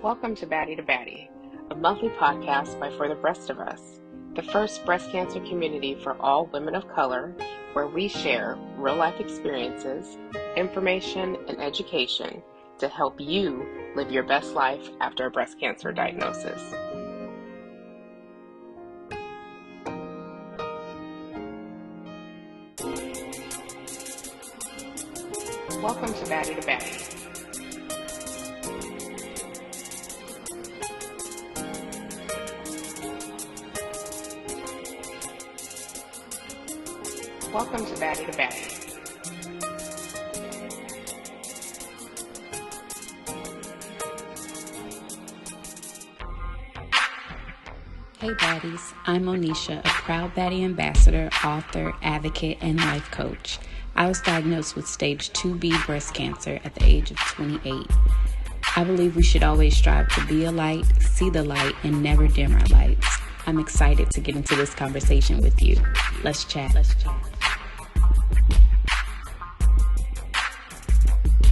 Welcome to Baddie, a monthly podcast by For the Breast of Us, the first breast cancer community for all women of color, where we share real-life experiences, information, and education to help you live your best life after a breast cancer diagnosis. Welcome to Baddie. Welcome to Baddie. Hey Baddies, I'm Monisha, a proud Baddie ambassador, author, advocate, and life coach. I was diagnosed with stage 2B breast cancer at the age of 28. I believe we should always strive to be a light, see the light, and never dim our lights. I'm excited to get into this conversation with you. Let's chat.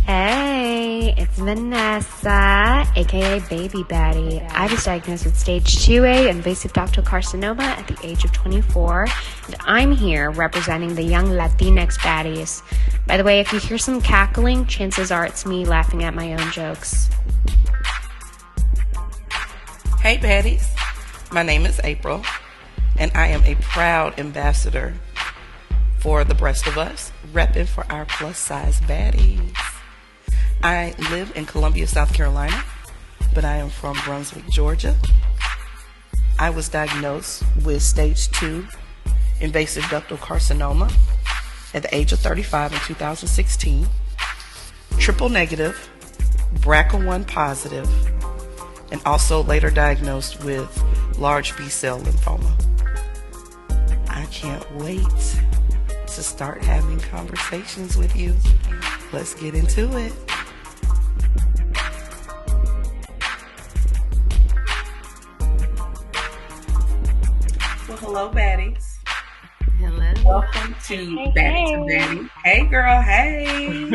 Hey, it's Vanessa, aka Baby Baddie. I was diagnosed with stage 2A invasive ductal carcinoma at the age of 24, and I'm here representing the young Latinx baddies. By the way, if you hear some cackling, chances are it's me laughing at my own jokes. Hey baddies, my name is April, and I am a proud ambassador for the Breast of Us, repping for our plus-size baddies. I live in Columbia, South Carolina, but I am from Brunswick, Georgia. I was diagnosed with stage 2 invasive ductal carcinoma at the age of 35 in 2016, triple negative, BRCA1 positive, and also later diagnosed with large B-cell lymphoma. I can't wait to start having conversations with you. Let's get into it. Well, hello, baddies. Hello. Welcome to Baddie to Baddie. Hey, girl. Hey.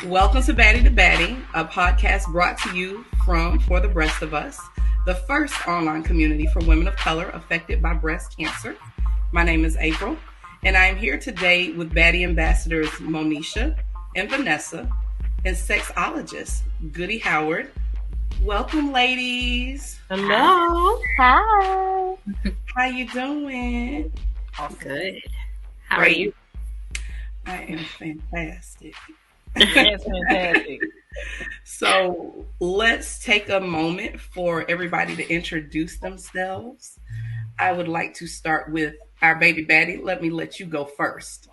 Welcome to Baddie to Baddie, a podcast brought to you from For the Breast of Us, the first online community for women of color affected by breast cancer. My name is April, and I am here today with Baddie ambassadors Monisha and Vanessa and Sexologist Goody Howard. Welcome, ladies. Hello. Hi. How you doing? All good. How are you? I am fantastic. That's fantastic. So let's take a moment for everybody to introduce themselves. I would like to start with our baby baddie. Let me let you go first.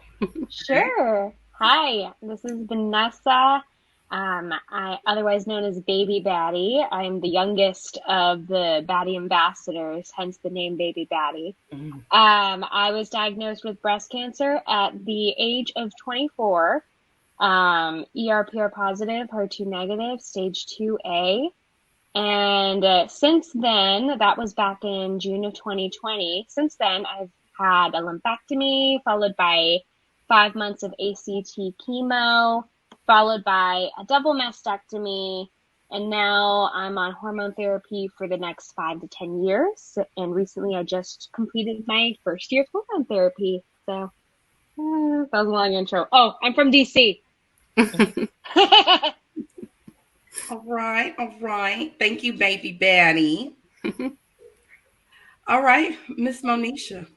Sure. Hi, this is Vanessa. I otherwise known as Baby Baddie. I'm the youngest of the Baddie ambassadors, hence the name Baby Baddie. I was diagnosed with breast cancer at the age of 24. ER/PR positive, HER2 negative, stage 2A. And since then, that was back in June of 2020. Since then, I've had a lumpectomy, followed by 5 months of ACT chemo, followed by a double mastectomy, and now I'm on hormone therapy for the next 5 to 10 years. And recently, I just completed my first year of hormone therapy. So that was a long intro. Oh, I'm from DC. All right. Thank you, baby baddie. All right, Miss Monisha.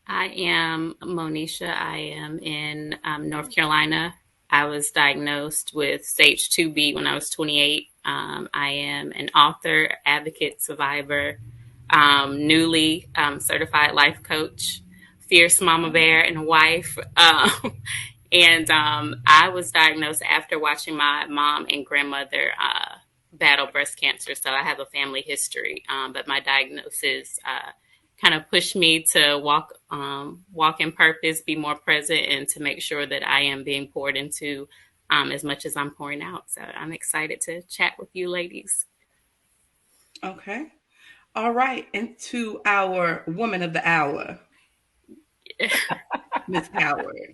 I am Monisha. I am in North Carolina. I was diagnosed with stage 2B when I was 28. I am an author, advocate, survivor, newly certified life coach, fierce mama bear, and wife. And I was diagnosed after watching my mom and grandmother battle breast cancer. So I have a family history, but my diagnosis kind of pushed me to walk in purpose, be more present, and to make sure that I am being poured into as much as I'm pouring out. So I'm excited to chat with you ladies. Okay. All right. And to our woman of the hour, Miss Howard.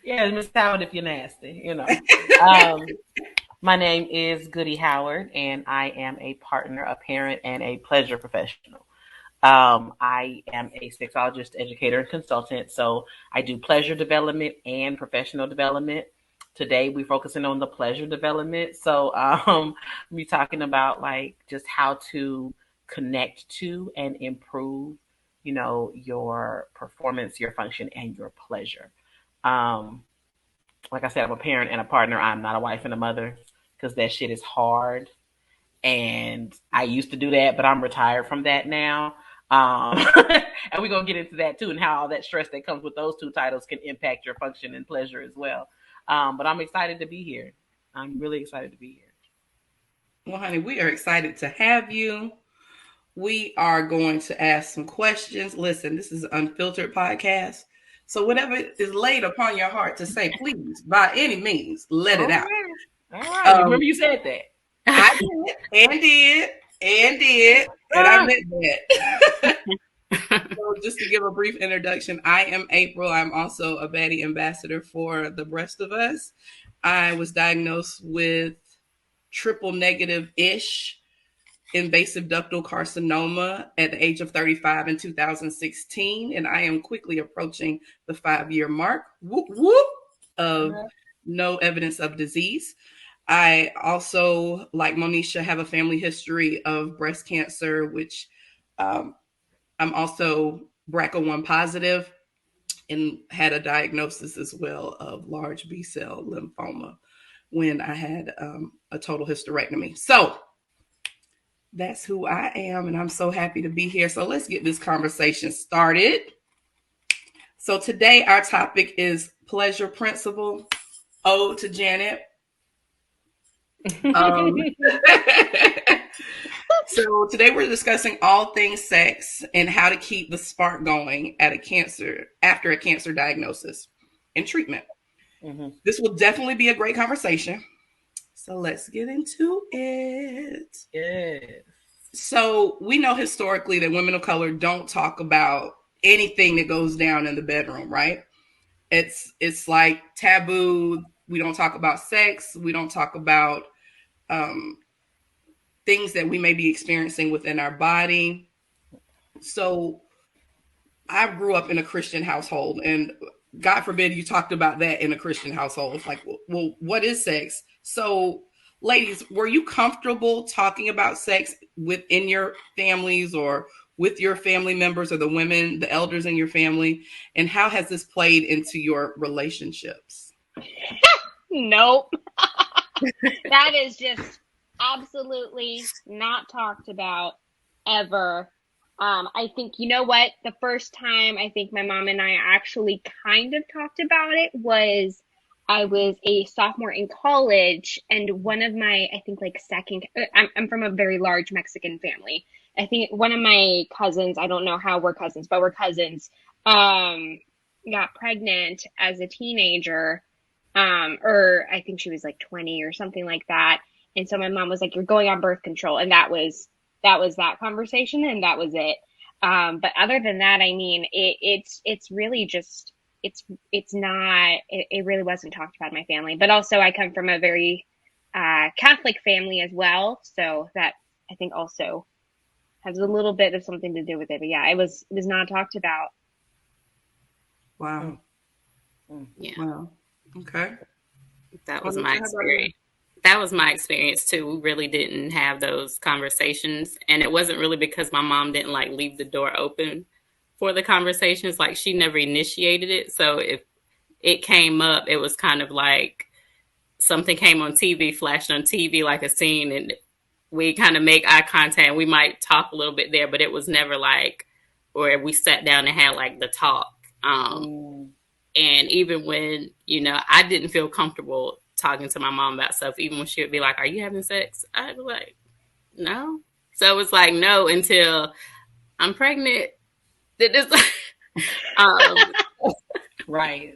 Yeah, Miss Howard if you're nasty, you know. My name is Goody Howard, and I am a partner, a parent, and a pleasure professional. I am a sexologist, educator, and consultant. So I do pleasure development and professional development. Today we're focusing on the pleasure development. So we're talking about like just how to connect to and improve, your performance, your function, and your pleasure. Um, like I said, I'm a parent and a partner. I'm not a wife and a mother because that shit is hard. And I used to do that, but I'm retired from that now. And we're going to get into that too and how all that stress that comes with those two titles can impact your function and pleasure as well. But I'm excited to be here. I'm really excited to be here. Well, honey, we are excited to have you. We are going to ask some questions. Listen, this is an unfiltered podcast. So whatever is laid upon your heart to say, please, by any means, let it out. All right. Remember you said that. I did, and I meant that. So just to give a brief introduction, I am April. I'm also a Baddie ambassador for The Breast of Us. I was diagnosed with triple negative-ish invasive ductal carcinoma at the age of 35 in 2016, and I am quickly approaching the 5-year mark, of no evidence of disease. I also, like Monisha, have a family history of breast cancer, which I'm also BRCA1 positive and had a diagnosis as well of large B-cell lymphoma when I had a total hysterectomy. So that's who I am, and I'm so happy to be here. So let's get this conversation started. So today our topic is pleasure principle, ode to Janet. So today we're discussing all things sex and how to keep the spark going after a cancer diagnosis and treatment. Mm-hmm. This will definitely be a great conversation. So let's get into it. Yes. So we know historically that women of color don't talk about anything that goes down in the bedroom, right? It's like taboo. We don't talk about sex. We don't talk about things that we may be experiencing within our body. So I grew up in a Christian household, and God forbid you talked about that in a Christian household. It's like, well, what is sex? So ladies, were you comfortable talking about sex within your families or with your family members or the women, the elders in your family? And how has this played into your relationships? Nope. That is just absolutely not talked about ever. I think, you know what? The first time I think my mom and I actually kind of talked about it was I was a sophomore in college, and one of my, I think like I'm from a very large Mexican family. I think one of my cousins, I don't know how we're cousins, but we're cousins, got pregnant as a teenager, or I think she was like 20 or something like that. And so my mom was like, "You're going on birth control." And that was that conversation, and that was it. But other than that, I mean, it's really just, it really wasn't talked about in my family. But also I come from a very Catholic family as well. So that I think also has a little bit of something to do with it. But yeah, it was not talked about. Wow. Yeah. Wow. Okay. That was my experience. That was my experience too. We really didn't have those conversations. And it wasn't really because my mom didn't like leave the door open for the conversations. Like she never initiated it. So if it came up, it was kind of like something came on TV, flashed on TV like a scene, and we kind of make eye contact and we might talk a little bit there, but it was never like where we sat down and had like the talk. And even when, I didn't feel comfortable talking to my mom about stuff, even when she would be like, "Are you having sex?" I'd be like, "No." So it was like, no, until I'm pregnant. Right.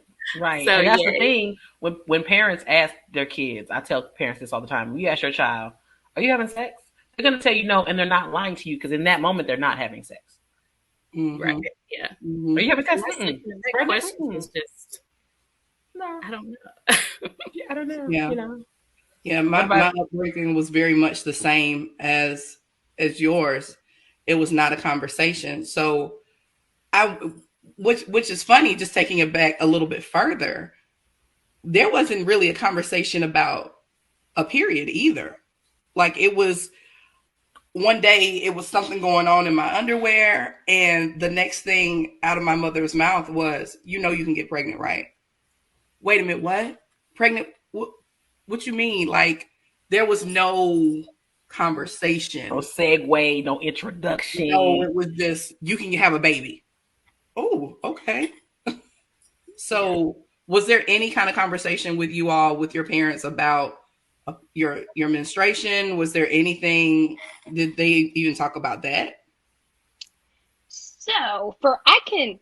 So and that's the thing. When parents ask their kids, I tell parents this all the time. When you ask your child, "Are you having sex?" They're going to tell you no, and they're not lying to you because in that moment, they're not having sex. Mm-hmm. Right. Yeah. Mm-hmm. Are you having sex? That question is just, no. I don't know. I don't know. Yeah. Yeah, What my about upbringing was very much the same as yours. It was not a conversation. So I, which is funny, just taking it back a little bit further, there wasn't really a conversation about a period either. Like it was one day it was something going on in my underwear, and the next thing out of my mother's mouth was, "You know, you can get pregnant, right?" Wait a minute, what? Pregnant? What you mean? Like there was no no conversation. segue, no No, introduction? it was just you can have a baby. Oh, okay. Yeah. So, was there any kind of conversation with you all, with your parents, about your menstruation? Was there anything? Did they even talk about that? So for I can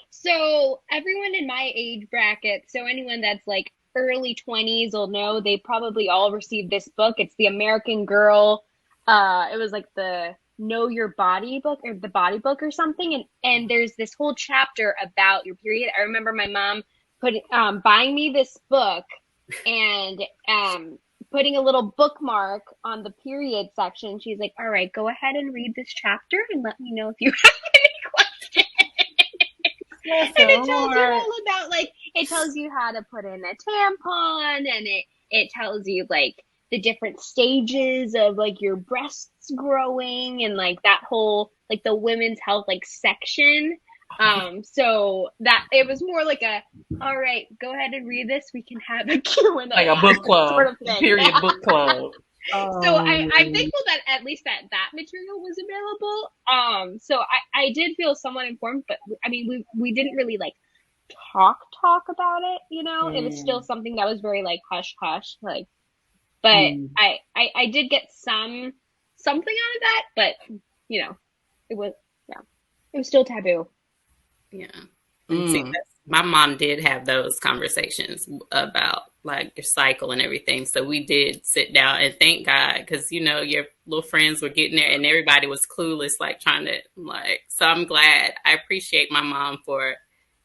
so everyone in my age bracket, so anyone that's like early 20s will know they probably all received this book. It's the American Girl. It was like the Know Your Body book or the Body book or something. And there's this whole chapter about your period. I remember my mom buying me this book and putting a little bookmark on the period section. She's like, all right, go ahead and read this chapter and let me know if you have any questions. Bless And her it tells you heart. all about like it tells you how to put in a tampon, and it tells you like the different stages of like your breasts growing and like that whole like the women's health like section. So that it was more like a all right, go ahead and read this. We can have a Q&A Like a book after sort club, of thing. period book club. So Oh, I'm thankful that at least that material was available. So I did feel somewhat informed, but I mean we didn't really like talk about it, you know. It was still Mm. something that was very like hush hush, like. But mm, I did get something out of that, but you know, it was yeah, it was still taboo. Yeah. And see, mm. my mom did have those conversations about like your cycle and everything. So we did sit down and thank God because, you know, your little friends were getting there and everybody was clueless, like trying to, like, so I'm glad. I appreciate my mom for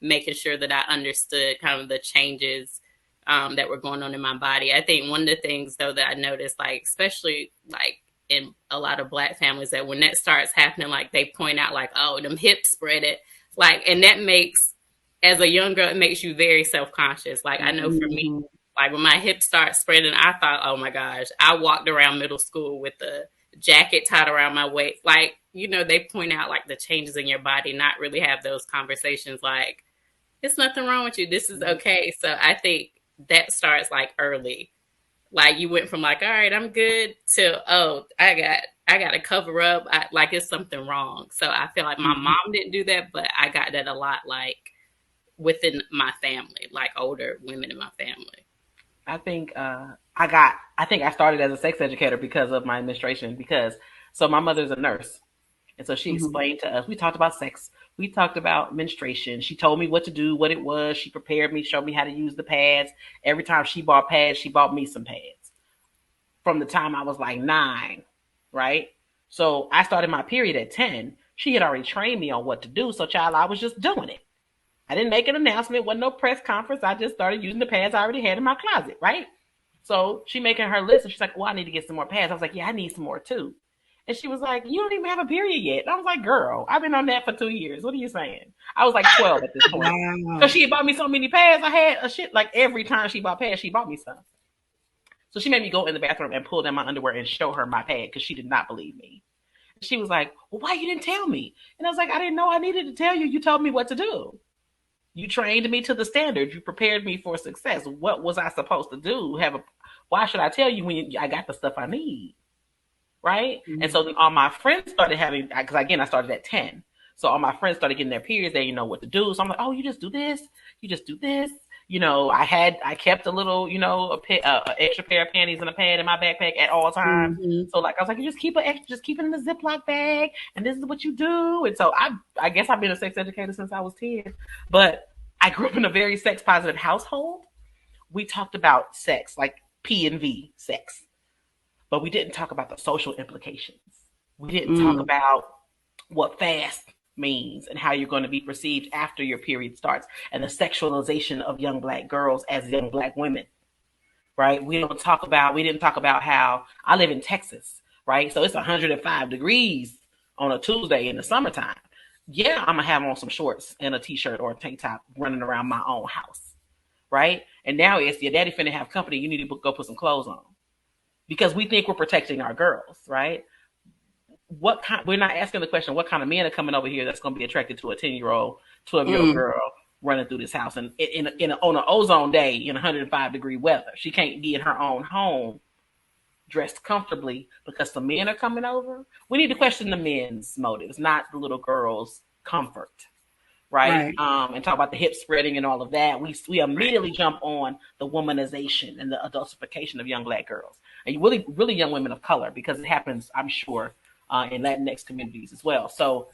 making sure that I understood kind of the changes that were going on in my body. I think one of the things, though, that I noticed, like, especially like in a lot of Black families, that when that starts happening, like they point out, like, oh, them hips spread it. Like, and that makes, as a young girl, it makes you very self-conscious. Like I know for me, Mhm. like when my hips start spreading, I thought, oh my gosh, I walked around middle school with a jacket tied around my waist. Like, you know, they point out like the changes in your body, not really have those conversations like, it's nothing wrong with you. This is okay. So I think that starts like early. Like you went from like, all right, I'm good to, oh, I got to cover up. Like it's something wrong. So I feel like my Mhm. mom didn't do that, but I got that a lot like within my family, like older women in my family. I think I think I started as a sex educator because of my administration. Because so my mother's a nurse, and so she Mhm. explained to us. We talked about sex. We talked about menstruation. She told me what to do, what it was. She prepared me, showed me how to use the pads. Every time she bought pads, she bought me some pads. From the time I was like 9, right? So I started my period at 10. She had already trained me on what to do. So, child, I was just doing it. I didn't make an announcement, wasn't no press conference. I just started using the pads I already had in my closet, right? So she making her list and she's like, well, I need to get some more pads. I was like, yeah, I need some more too. And she was like, you don't even have a period yet. And I was like, girl, I've been on that for 2 years. What are you saying? I was like 12 at this point. Because Wow. she had bought me so many pads. I had a shit like every time she bought pads, she bought me some. So she made me go in the bathroom and pull down my underwear and show her my pad because she did not believe me. She was like, well, why you didn't tell me? And I was like, I didn't know I needed to tell you. You told me what to do. You trained me to the standard. You prepared me for success. What was I supposed to do? Why should I tell you when I got the stuff I need? Right? And Mhm. so all my friends started having, because again, I started at 10. So all my friends started getting their periods. They didn't know what to do. So I'm like, oh, you just do this. You just do this. I kept a little, extra pair of panties and a pad in my backpack at all times. Mhm. So like, I was like, you just keep it in a Ziploc bag, and this is what you do. And so I guess I've been a sex educator since I was 10, but I grew up in a very sex positive household. We talked about sex, like P and V sex, but we didn't talk about the social implications. We didn't talk Mm. about what fast means and how you're going to be perceived after your period starts, and the sexualization of young Black girls as young Black women. right? We didn't talk about how I live in Texas, right? So it's 105 degrees on a Tuesday in the summertime. Yeah, I'm gonna have on some shorts and a t-shirt or a tank top running around my own house, right? And now it's your daddy finna have company. You need to go put some clothes on because we think we're protecting our girls, right? We're not asking the question, what kind of men are coming over here that's going to be attracted to a 10-year-old, 12-year-old girl running through this house and on an ozone day in 105-degree weather. She can't be in her own home dressed comfortably because the men are coming over. We need to question the men's motives, not the little girl's comfort, right? And talk about the hip spreading and all of that. We immediately jump on the womanization and the adultification of young Black girls and really, really young women of color, because it happens, I'm sure, in Latinx communities as well. So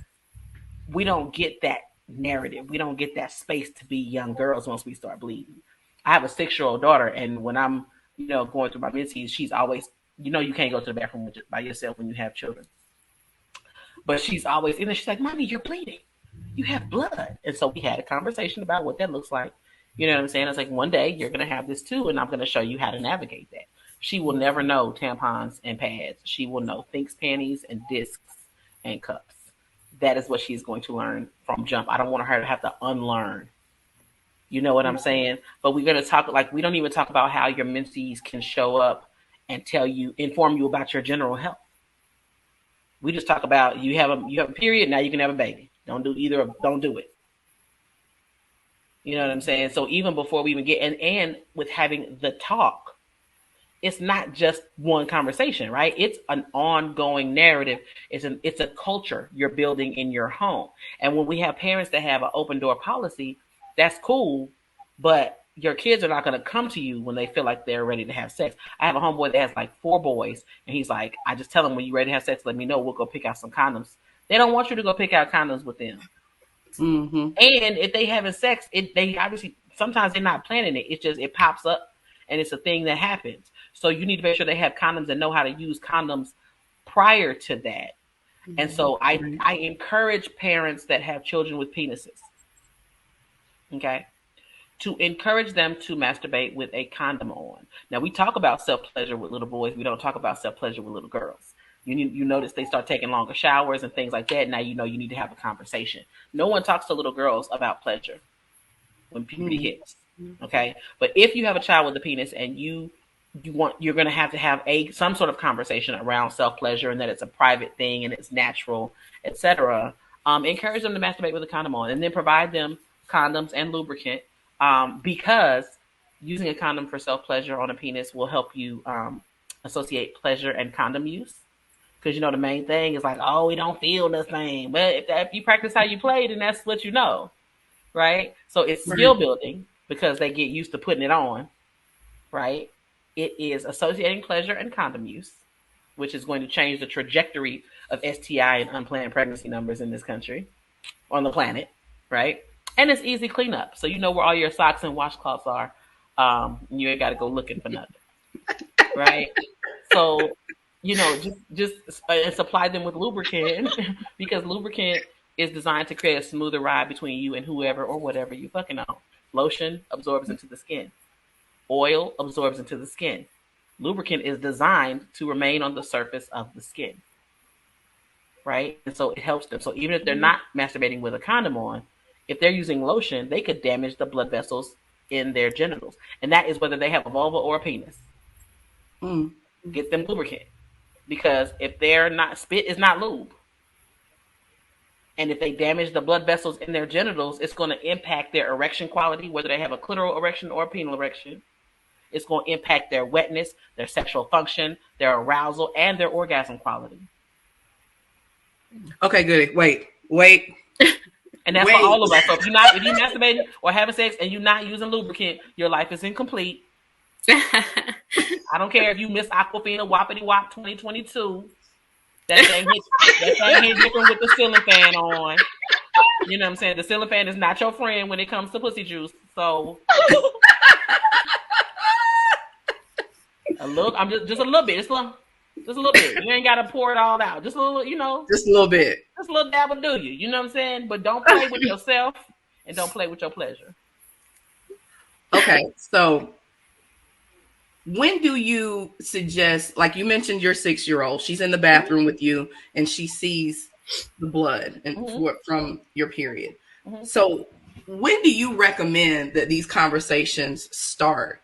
we don't get that narrative. We don't get that space to be young girls once we start bleeding. I have a 6-year-old daughter, and when I'm, going through my menses, she's always, you can't go to the bathroom by yourself when you have children. But she's always, and then she's like, "Mommy, you're bleeding. You have blood." And so we had a conversation about what that looks like. You know what I'm saying? I was like, one day you're going to have this too, and I'm going to show you how to navigate that. She will never know tampons and pads. She will know Thinks panties and discs and cups. That is what she's going to learn from jump. I don't want her to have to unlearn. You know what I'm saying? But we're going to talk, we don't even talk about how your menses can show up and inform you about your general health. We just talk about you have a period, now you can have a baby. Don't do either, don't do it. You know what I'm saying? So even before we even get, and with having the talk, it's not just one conversation, right? It's an ongoing narrative. It's a culture you're building in your home. And when we have parents that have an open door policy, that's cool, but your kids are not going to come to you when they feel like they're ready to have sex. I have a homeboy that has 4 boys, and he's like, I just tell him, when you're ready to have sex, let me know. We'll go pick out some condoms. They don't want you to go pick out condoms with them. Mm-hmm. And if they having sex, they obviously, sometimes they're not planning it. It's just, it pops up, and it's a thing that happens. So you need to make sure they have condoms and know how to use condoms prior to that. Mm-hmm. And so I encourage parents that have children with penises, okay, to encourage them to masturbate with a condom on. Now, we talk about self-pleasure with little boys. We don't talk about self-pleasure with little girls. You notice they start taking longer showers and things like that. Now you need to have a conversation. No one talks to little girls about pleasure when puberty hits, okay? But if you have a child with a penis and you're going to have some sort of conversation around self-pleasure and that it's a private thing and it's natural, etc. Encourage them to masturbate with a condom on, and then provide them condoms and lubricant, because using a condom for self-pleasure on a penis will help you associate pleasure and condom use. Because, the main thing is we don't feel the same. But if you practice how you play, then that's what you know, right? So it's skill building because they get used to putting it on, right? It is associating pleasure and condom use, which is going to change the trajectory of STI and unplanned pregnancy numbers in this country, on the planet, right? And it's easy cleanup. So you know where all your socks and washcloths are. You ain't got to go looking for nothing, right? So, just supply them with lubricant because lubricant is designed to create a smoother ride between you and whoever or whatever you fucking on. Lotion absorbs into the skin. Oil absorbs into the skin. Lubricant is designed to remain on the surface of the skin, right? And so it helps them. So even if they're not masturbating with a condom on, if they're using lotion, they could damage the blood vessels in their genitals. And that is whether they have a vulva or a penis. Get them lubricant. Because if they're not, spit is not lube. And if they damage the blood vessels in their genitals, it's going to impact their erection quality, whether they have a clitoral erection or a penile erection. It's going to impact their wetness, their sexual function, their arousal, and their orgasm quality. Okay, good. Wait. And that's for all of us. So if you're masturbating or having sex and you're not using lubricant, your life is incomplete. I don't care if you miss Aquafina Whoppity Wop 2022. That thing hit different with the ceiling fan on. You know what I'm saying? The ceiling fan is not your friend when it comes to pussy juice. So just a little bit. Just a little bit. You ain't got to pour it all out. Just a little, Just a little bit. Just a little dab will do you. You know what I'm saying? But don't play with yourself and don't play with your pleasure. Okay, so when do you suggest, like you mentioned your 6-year-old, she's in the bathroom with you and she sees the blood and from your period. So when do you recommend that these conversations start?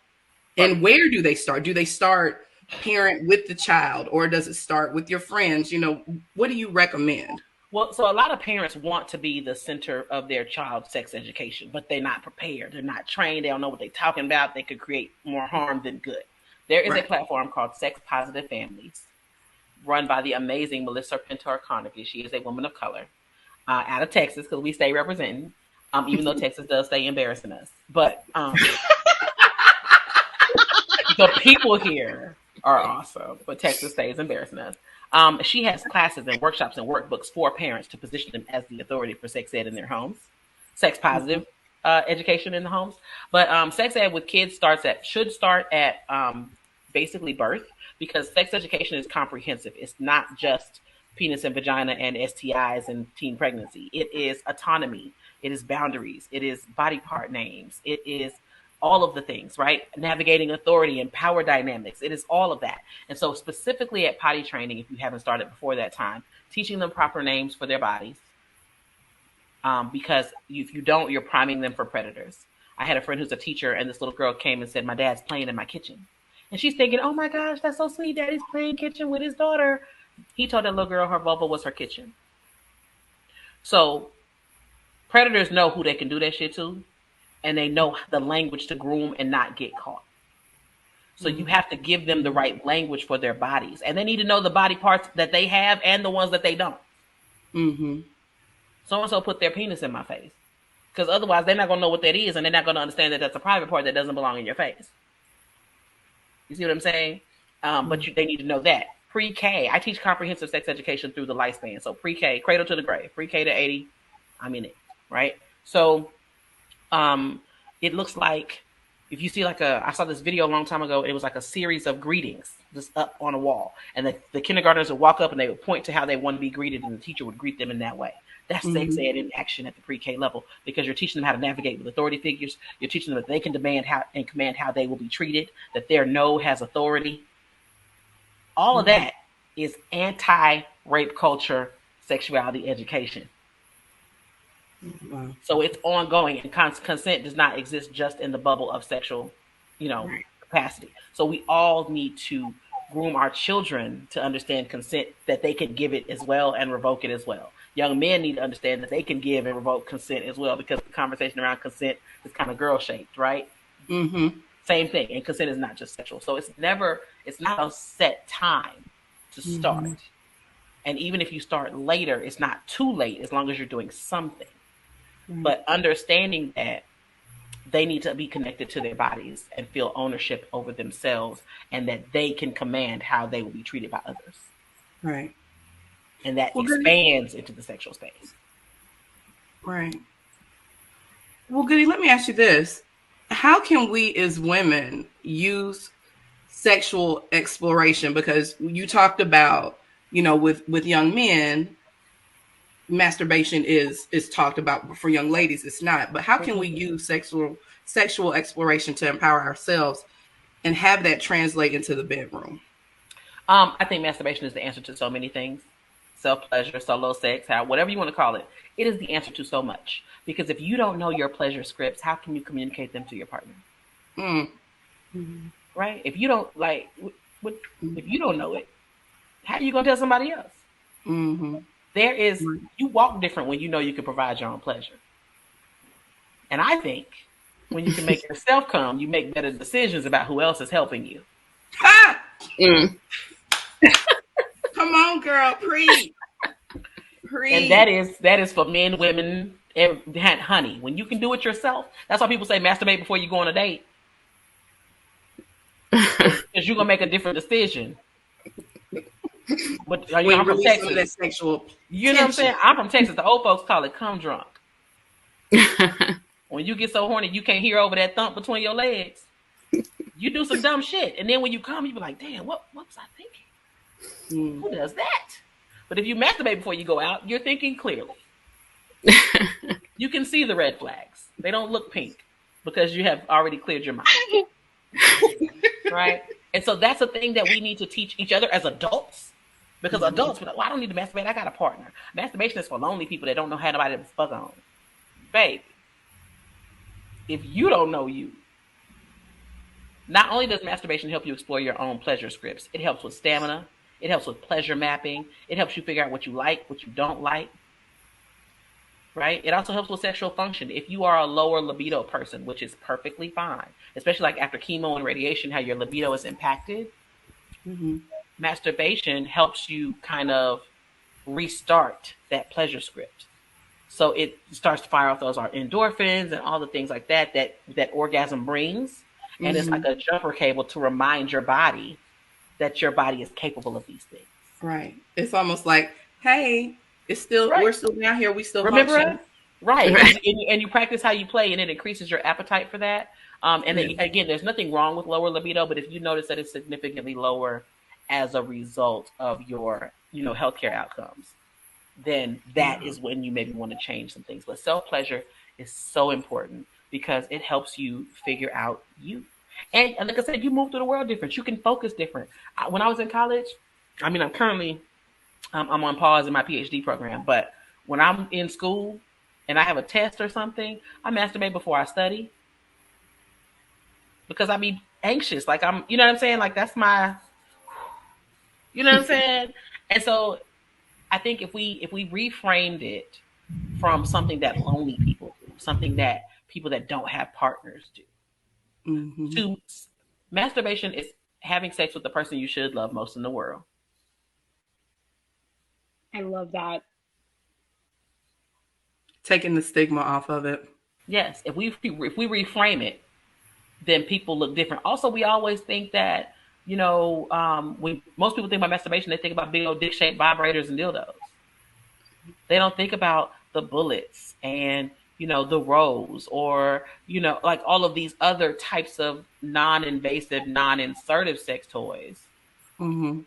And where do they start? Do they start parent with the child, or does it start with your friends? What do you recommend? Well, so a lot of parents want to be the center of their child's sex education, but they're not prepared. They're not trained. They don't know what they're talking about. They could create more harm than good. There is a platform called Sex Positive Families, run by the amazing Melissa Pintar Carnegie. She is a woman of color out of Texas, because we stay representing, even though Texas does stay embarrassing us. But the people here are awesome, but Texas stays embarrassing us. She has classes and workshops and workbooks for parents to position them as the authority for sex ed in their homes, sex positive education in the homes. But sex ed with kids should start at basically birth, because sex education is comprehensive. It's not just penis and vagina and STIs and teen pregnancy. It is autonomy. It is boundaries. It is body part names. It is all of the things, right? Navigating authority and power dynamics. It is all of that. And so specifically at potty training, if you haven't started before that time, teaching them proper names for their bodies. Because if you don't, you're priming them for predators. I had a friend who's a teacher, and this little girl came and said, "My dad's playing in my kitchen." And she's thinking, "Oh my gosh, that's so sweet. Daddy's playing kitchen with his daughter." He told that little girl her vulva was her kitchen. So predators know who they can do that shit to, and they know the language to groom and not get caught. So you have to give them the right language for their bodies, and they need to know the body parts that they have and the ones that they don't. So-and-so put their penis in my face, because otherwise they're not going to know what that is, and they're not going to understand that that's a private part that doesn't belong in your face. You see what I'm saying? But they need to know that. Pre-K, I teach comprehensive sex education through the lifespan. So pre-K, cradle to the grave, pre-K to 80, I'm in it, right? So it looks like, if you see I saw this video a long time ago, it was like a series of greetings just up on a wall. And the kindergartners would walk up and they would point to how they want to be greeted, and the teacher would greet them in that way. That's sex ed in action at the pre-K level, because you're teaching them how to navigate with authority figures. You're teaching them that they can demand and command how they will be treated, that their no has authority. All of that is anti-rape culture sexuality education. Wow. So it's ongoing, and consent does not exist just in the bubble of sexual, capacity. So we all need to groom our children to understand consent, that they can give it as well and revoke it as well. Young men need to understand that they can give and revoke consent as well, because the conversation around consent is kind of girl-shaped, right? Same thing, and consent is not just sexual. So it's not a set time to start. And even if you start later, it's not too late as long as you're doing something. But understanding that they need to be connected to their bodies and feel ownership over themselves, and that they can command how they will be treated by others. Right. And that expands into the sexual space. Right. Well, Goody, let me ask you this. How can we as women use sexual exploration? Because you talked about, with young men, masturbation is talked about. For young ladies, it's not. But how can we use sexual exploration to empower ourselves and have that translate into the bedroom? I think masturbation is the answer to so many things. Self-pleasure, solo sex, whatever you want to call it. It is the answer to so much. Because if you don't know your pleasure scripts, how can you communicate them to your partner? Right? If you don't if you don't know it, how are you going to tell somebody else? You walk different when you know you can provide your own pleasure. And I think when you can make yourself come, you make better decisions about who else is helping you. Come on, girl, preach. And that is for men, women, and honey. When you can do it yourself, that's why people say masturbate before you go on a date, because you're gonna make a different decision. But I'm from Texas. You know what I'm saying? I'm from Texas. The old folks call it "come drunk." When you get so horny you can't hear over that thump between your legs, you do some dumb shit, and then when you come, you be like, "Damn, what was I thinking? Who does that?" But if you masturbate before you go out, you're thinking clearly. You can see the red flags. They don't look pink because you have already cleared your mind. right? And so that's a thing that we need to teach each other as adults. Because adults be like, well, I don't need to masturbate. I got a partner. Masturbation is for lonely people that don't know how nobody to fuck on. Baby, if you don't know you, not only does masturbation help you explore your own pleasure scripts, it helps with stamina. It helps with pleasure mapping. It helps you figure out what you like, what you don't like. Right? It also helps with sexual function. If you are a lower libido person, which is perfectly fine, especially like after chemo and radiation, how your libido is impacted, masturbation helps you kind of restart that pleasure script. So it starts to fire off those endorphins and all the things like that orgasm brings. And it's like a jumper cable to remind your body that your body is capable of these things. Right. It's almost like, hey, it's still, we're still down here. We still remember function. us? Right. And you practice how you play, and it increases your appetite for that. And again, there's nothing wrong with lower libido, but if you notice that it's significantly lower as a result of your, healthcare outcomes, then that is when you maybe want to change some things. But self-pleasure is so important because it helps you figure out you. And like I said, you move through the world different. You can focus different. When I was in college, I'm currently, I'm on pause in my PhD program, but when I'm in school and I have a test or something, I masturbate before I study because I be anxious. Like I'm, you know what I'm saying? Like that's my, you know what I'm saying? And so I think if we reframed it from something that lonely people do, something that people that don't have partners do, to masturbation is having sex with the person you should love most in the world. I love that. Taking the stigma off of it. Yes, if we reframe it, then people look different. Also, we always think that, when most people think about masturbation, they think about big old dick-shaped vibrators and dildos. They don't think about the bullets and, the rose or, like all of these other types of non-invasive, non-insertive sex toys. I'm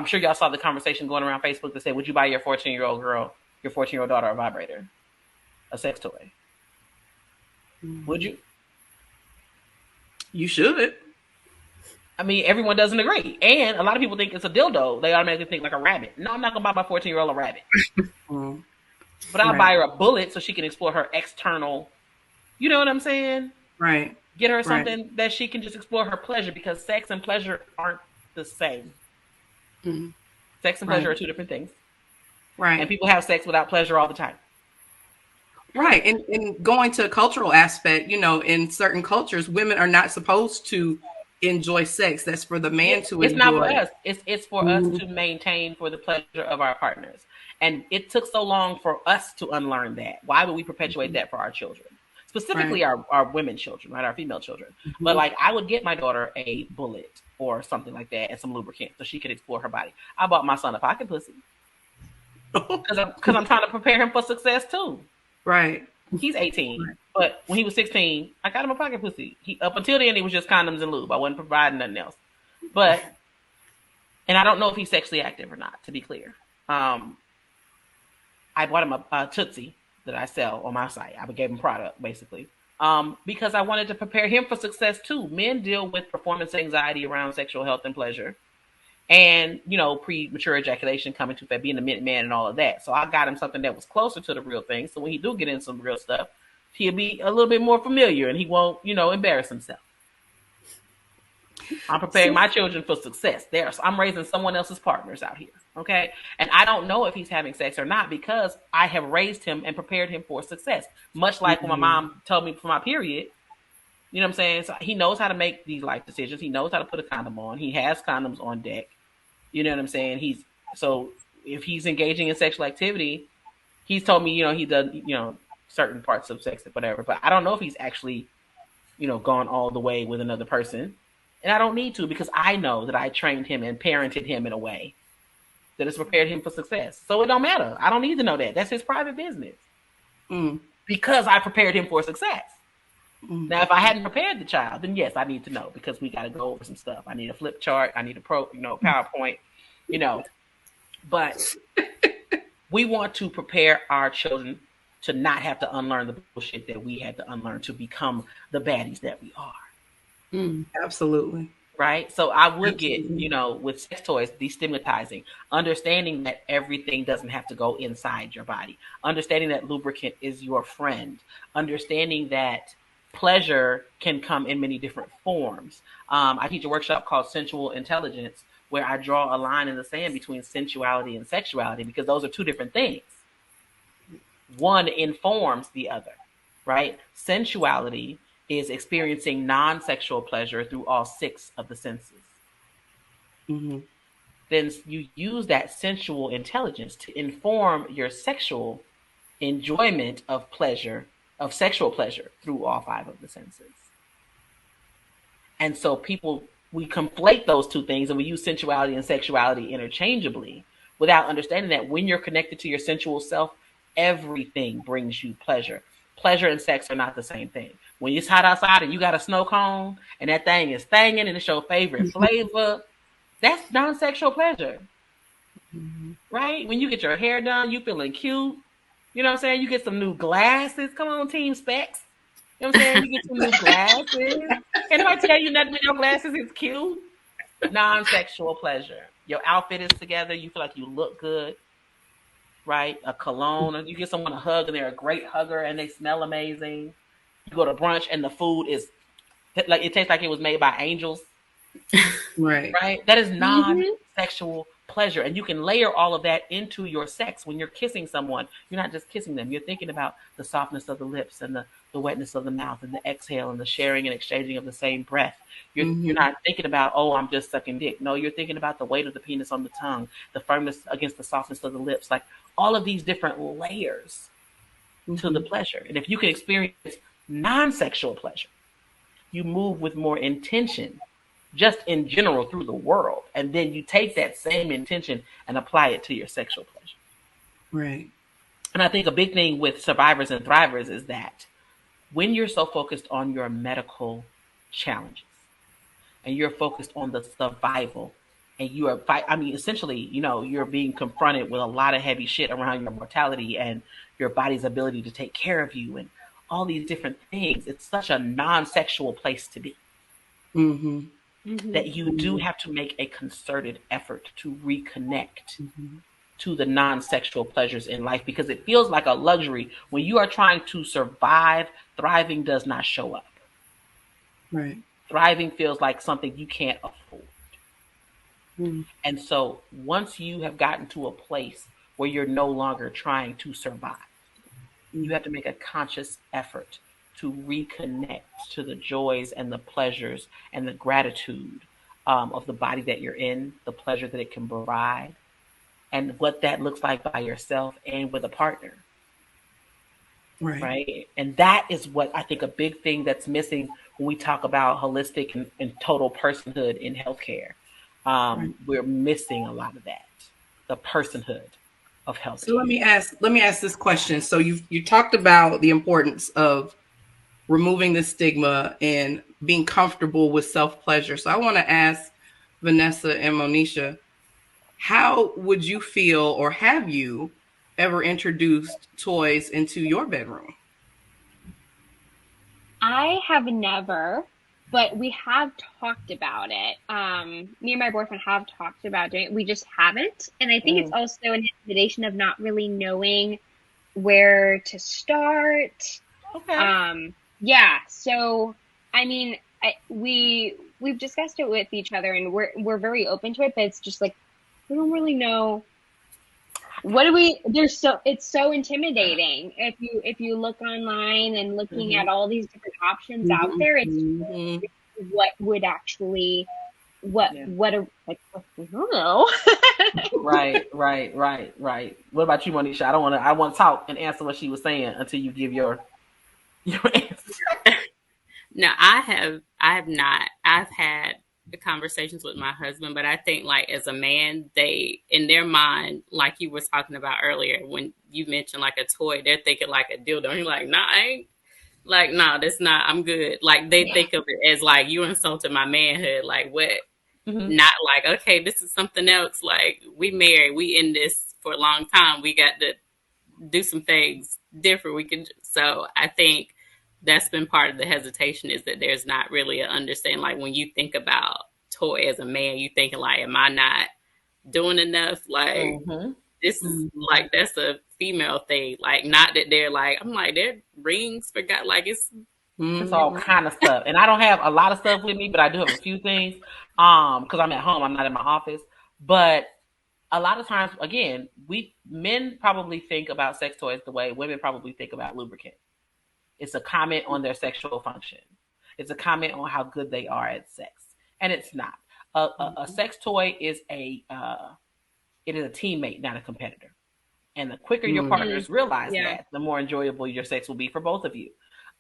sure y'all saw the conversation going around Facebook that said, would you buy your 14-year-old girl, your 14-year-old daughter a vibrator, a sex toy? Would you? You should. I mean, everyone doesn't agree. And a lot of people think it's a dildo. They automatically think like a rabbit. No, I'm not going to buy my 14-year-old a rabbit. But I'll buy her a bullet so she can explore her external, you know what I'm saying? Right. Get her something that she can just explore her pleasure, because sex and pleasure aren't the same. Sex and pleasure are two different things. Right. And people have sex without pleasure all the time. Right. And going to a cultural aspect, in certain cultures, women are not supposed to enjoy sex. That's for the man to enjoy. It's not for us. It's for us to maintain for the pleasure of our partners. And it took so long for us to unlearn that. Why would we perpetuate that for our children? Specifically our women children, right? Our female children. But like I would get my daughter a bullet or something like that and some lubricant so she could explore her body. I bought my son a pocket pussy. Because I'm trying to prepare him for success too. Right. He's 18. But when he was 16, I got him a pocket pussy. Up until then, it was just condoms and lube. I wasn't providing nothing else. But, and I don't know if he's sexually active or not, to be clear. I bought him a Tootsie that I sell on my site. I gave him product, basically. Because I wanted to prepare him for success, too. Men deal with performance anxiety around sexual health and pleasure. And, premature ejaculation, coming too fast, being a Minuteman and all of that. So I got him something that was closer to the real thing. So when he do get in some real stuff, he'll be a little bit more familiar and he won't, embarrass himself. I'm preparing my children for success. I'm raising someone else's partners out here. Okay. And I don't know if he's having sex or not because I have raised him and prepared him for success. Much like when my mom told me for my period, you know what I'm saying? So he knows how to make these life decisions. He knows how to put a condom on. He has condoms on deck. You know what I'm saying? So if he's engaging in sexual activity, he's told me, he does, certain parts of sex, whatever, but I don't know if he's actually, gone all the way with another person. And I don't need to, because I know that I trained him and parented him in a way that has prepared him for success. So it don't matter. I don't need to know that. That's his private business. Because I prepared him for success. Now, if I hadn't prepared the child, then yes, I need to know, because we got to go over some stuff. I need a flip chart. I need a PowerPoint, but we want to prepare our children to not have to unlearn the bullshit that we had to unlearn to become the baddies that we are. Absolutely. right? So I would get, Absolutely. with sex toys, destigmatizing, understanding that everything doesn't have to go inside your body, understanding that lubricant is your friend, understanding that pleasure can come in many different forms. I teach a workshop called Sensual Intelligence, where I draw a line in the sand between sensuality and sexuality, because those are two different things. One informs the other, right? Sensuality is experiencing non-sexual pleasure through all 6 of the senses. Mm-hmm. Then you use that sensual intelligence to inform your sexual enjoyment of pleasure, of sexual pleasure through all 5 of the senses. And so we conflate those two things, and we use sensuality and sexuality interchangeably without understanding that when you're connected to your sensual self, everything brings you pleasure. Pleasure and sex are not the same thing. When it's hot outside and you got a snow cone and that thing is thanging and it's your favorite flavor, that's non-sexual pleasure, right? When you get your hair done, you feeling cute. You know what I'm saying? You get some new glasses. Come on, Team Specs. You know what I'm saying? You get some new glasses. Can I tell you nothing with your glasses is cute? Non-sexual pleasure. Your outfit is together. You feel like you look good, right? A cologne. Or you get someone a hug and they're a great hugger and they smell amazing. You go to brunch and the food is like, it tastes like it was made by angels. Right. Right? That is non-sexual pleasure. And you can layer all of that into your sex. When you're kissing someone, you're not just kissing them. You're thinking about the softness of the lips and the wetness of the mouth and the exhale and the sharing and exchanging of the same breath. You're not thinking about, oh, I'm just sucking dick. No, you're thinking about the weight of the penis on the tongue, the firmness against the softness of the lips, like all of these different layers to the pleasure. And if you can experience non-sexual pleasure, you move with more intention just in general through the world. And then you take that same intention and apply it to your sexual pleasure. Right. And I think a big thing with survivors and thrivers is that when you're so focused on your medical challenges and you're focused on the survival and you are, essentially, you're being confronted with a lot of heavy shit around your mortality and your body's ability to take care of you and all these different things. It's such a non-sexual place to be. That you do have to make a concerted effort to reconnect to the non-sexual pleasures in life, because it feels like a luxury. When you are trying to survive, thriving does not show up. Right. Thriving feels like something you can't afford. And so once you have gotten to a place where you're no longer trying to survive, you have to make a conscious effort to reconnect to the joys and the pleasures and the gratitude of the body that you're in, the pleasure that it can provide, and what that looks like by yourself and with a partner. Right? And that is what I think a big thing that's missing when we talk about holistic and total personhood in healthcare. We're missing a lot of that, the personhood of healthcare. So let me ask this question. So you talked about the importance of removing the stigma and being comfortable with self-pleasure. So I want to ask Vanessa and Monisha, how would you feel, or have you ever introduced toys into your bedroom? I have never, but we have talked about it. Me and my boyfriend have talked about doing it. We just haven't. And I think it's also an intimidation of not really knowing where to start. Okay. Yeah. So, I mean, we've discussed it with each other, and we're very open to it, but it's just like, we don't really know. It's so intimidating. If you look online and looking at all these different options out there, it's what would actually, I don't know. Right. What about you, Monisha? I want to talk and answer what she was saying until you give your answer. No, I have not. I've had the conversations with my husband, but I think, like, as a man, they, in their mind, like you were talking about earlier, when you mentioned like a toy, they're thinking like a dildo. You're like, nah, I ain't. Like, no, that's not, I'm good. Like, they think of it as like, you insulted my manhood. Like, what? Not like, okay, this is something else. Like, we married, we in this for a long time. We got to do some things different. So I think that's been part of the hesitation, is that there's not really an understanding. Like, when you think about toy as a man, you thinking like, am I not doing enough? Like, this is like, that's a female thing. Like, not that they're like, I'm like, they're rings for God. Like, it's all kind of stuff. And I don't have a lot of stuff with me, but I do have a few things. Because I'm at home, I'm not in my office. But a lot of times, again, men probably think about sex toys the way women probably think about lubricant. It's a comment on their sexual function. It's a comment on how good they are at sex, and it's not. A sex toy is it is a teammate, not a competitor. And the quicker your partners realize that, the more enjoyable your sex will be for both of you.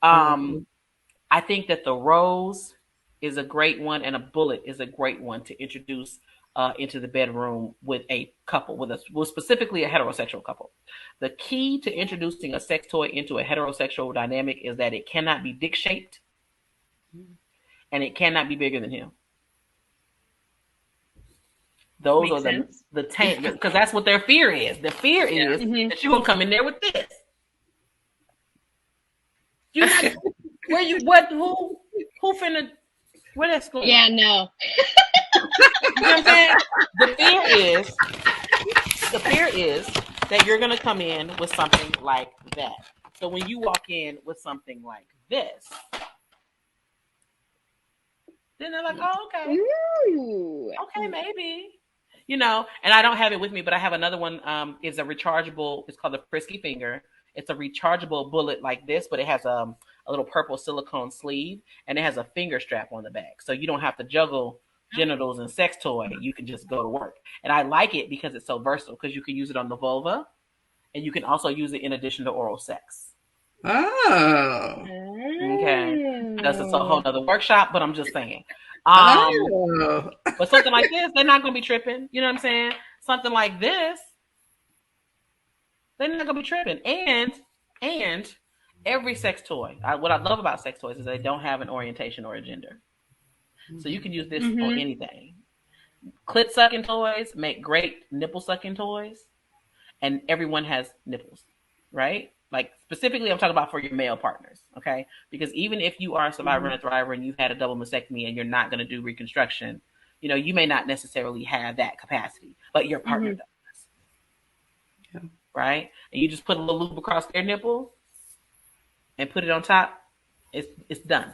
I think that the rose is a great one, and a bullet is a great one to introduce into the bedroom with a couple, with specifically a heterosexual couple. The key to introducing a sex toy into a heterosexual dynamic is that it cannot be dick shaped, and it cannot be bigger than him. Those Makes are the tank, because that's what their fear is. The fear is that you're gonna come in there with this. You not, where you what? Who finna? Where that's going? Yeah, no. You know what I'm saying? The fear is that you're gonna come in with something like that. So when you walk in with something like this, then they're like, "Oh, okay, okay, maybe." You know, and I don't have it with me, but I have another one. It's a rechargeable. It's called the Frisky Finger. It's a rechargeable bullet like this, but it has a little purple silicone sleeve, and it has a finger strap on the back, so you don't have to juggle genitals and sex toy. You can just go to work. And I like it because it's so versatile, because you can use it on the vulva, and you can also use it in addition to oral sex. Oh, okay. That's a whole other workshop, but I'm just saying. But something like this, they're not gonna be tripping. You know what I'm saying? Something like this, they're not gonna be tripping. And every sex toy, what I love about sex toys is they don't have an orientation or a gender. So you can use this on anything. Clit sucking toys make great nipple sucking toys, and everyone has nipples, right? Like, specifically, I'm talking about for your male partners, okay? Because even if you are a survivor and a thriver and you've had a double mastectomy and you're not going to do reconstruction, you know, you may not necessarily have that capacity, but your partner does, right? And you just put a little lube across their nipple and put it on top. It's done.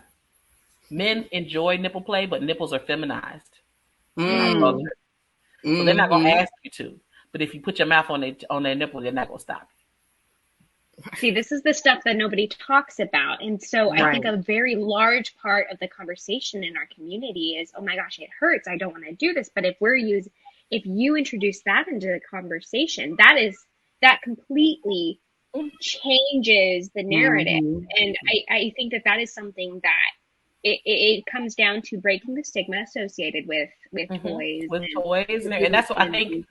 Men enjoy nipple play, but nipples are feminized. So they're not going to ask you to. But if you put your mouth on their nipple, they're not going to stop you. See, this is the stuff that nobody talks about. And so I think a very large part of the conversation in our community is, oh my gosh, it hurts. I don't want to do this. But if you introduce that into the conversation, that completely changes the narrative. And I think that is something that it comes down to breaking the stigma associated with toys. With toys. And that's what I think,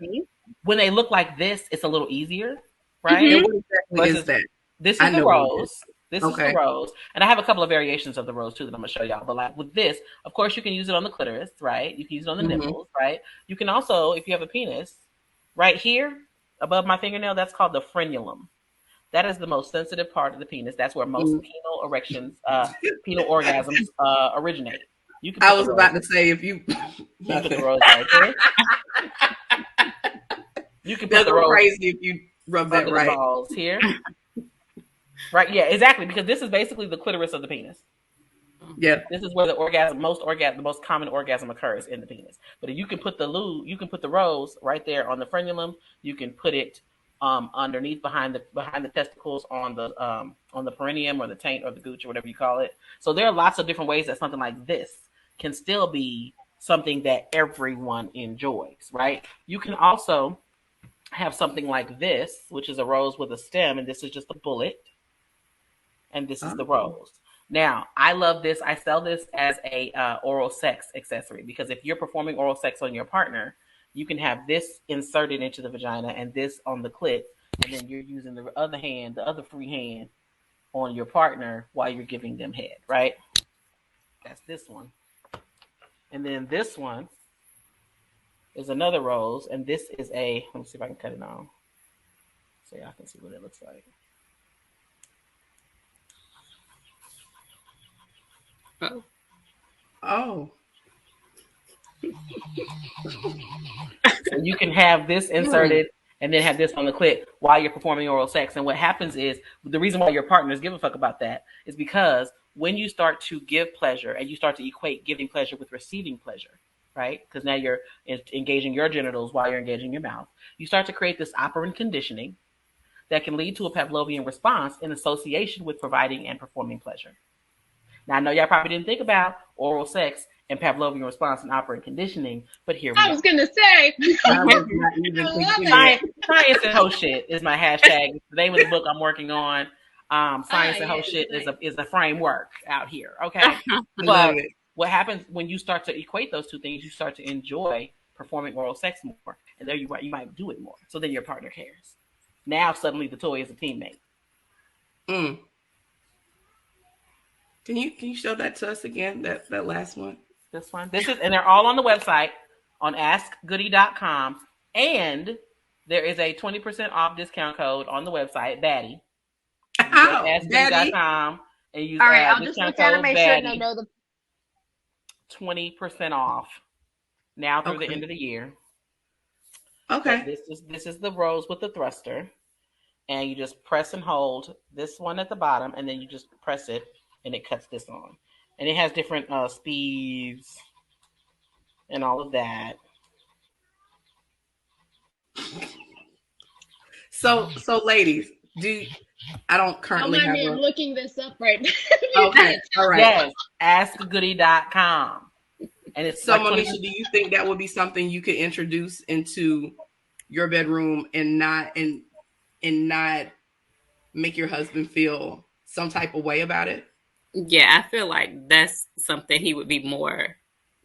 when they look like this, it's a little easier. Right? What is that? This is the rose. This is the rose. And I have a couple of variations of the rose too that I'm going to show y'all. But like with this, of course, you can use it on the clitoris, right? You can use it on the nipples, right? You can also, if you have a penis, right here above my fingernail, that's called the frenulum. That is the most sensitive part of the penis. That's where most penile erections, penile orgasms originate. You can I was about to say, if you put the rose right there. You can put the rose crazy if you rub that right. Balls here. Right, yeah, exactly, because this is basically the clitoris of the penis. Yeah. This is where the most common orgasm occurs in the penis. But if you can put the rose right there on the frenulum, you can put it underneath behind the testicles on the perineum or the taint or the gooch or whatever you call it. So there are lots of different ways that something like this can still be something that everyone enjoys, right? You can also have something like this, which is a rose with a stem, and this is just a bullet, and this is the rose. Now, I love this. I sell this as a oral sex accessory, because if you're performing oral sex on your partner, you can have this inserted into the vagina and this on the clit, and then you're using the other free hand on your partner while you're giving them head, right? That's this one. And then this one is another rose, and this is let me see if I can cut it on so y'all can see what it looks like. Oh. So you can have this inserted and then have this on the clit while you're performing oral sex. And what happens is, the reason why your partners give a fuck about that is because when you start to give pleasure and you start to equate giving pleasure with receiving pleasure, right? Because now you're engaging your genitals while you're engaging your mouth. You start to create this operant conditioning that can lead to a Pavlovian response in association with providing and performing pleasure. Now, I know y'all probably didn't think about oral sex and Pavlovian response and operant conditioning, but here we are. I was going to say. I was not even thinking that. Science and Ho Shit is my hashtag. It's the name of the book I'm working on. Science and Ho Shit is a framework out here. Okay. But what happens when you start to equate those two things, you start to enjoy performing oral sex more. And there you might do it more. So then your partner cares. Now suddenly the toy is a teammate. Mm. Can you show that to us again? That last one? This one. And they're all on the website on askgoody.com. And there is a 20% off discount code on the website, Baddie. Askgoody.com and use all right, I'll just discount look down code and make sure I know the 20% off now through the end of the year. Okay. So this is the rose with the thruster. And you just press and hold this one at the bottom, and then you just press it, and it cuts this on. And it has different speeds and all of that. So ladies, I don't currently have I'm looking this up right now. Okay, all right. Yes, askgoody.com. And it's so, Monisha, do you think that would be something you could introduce into your bedroom and not make your husband feel some type of way about it? Yeah, I feel like that's something he would be more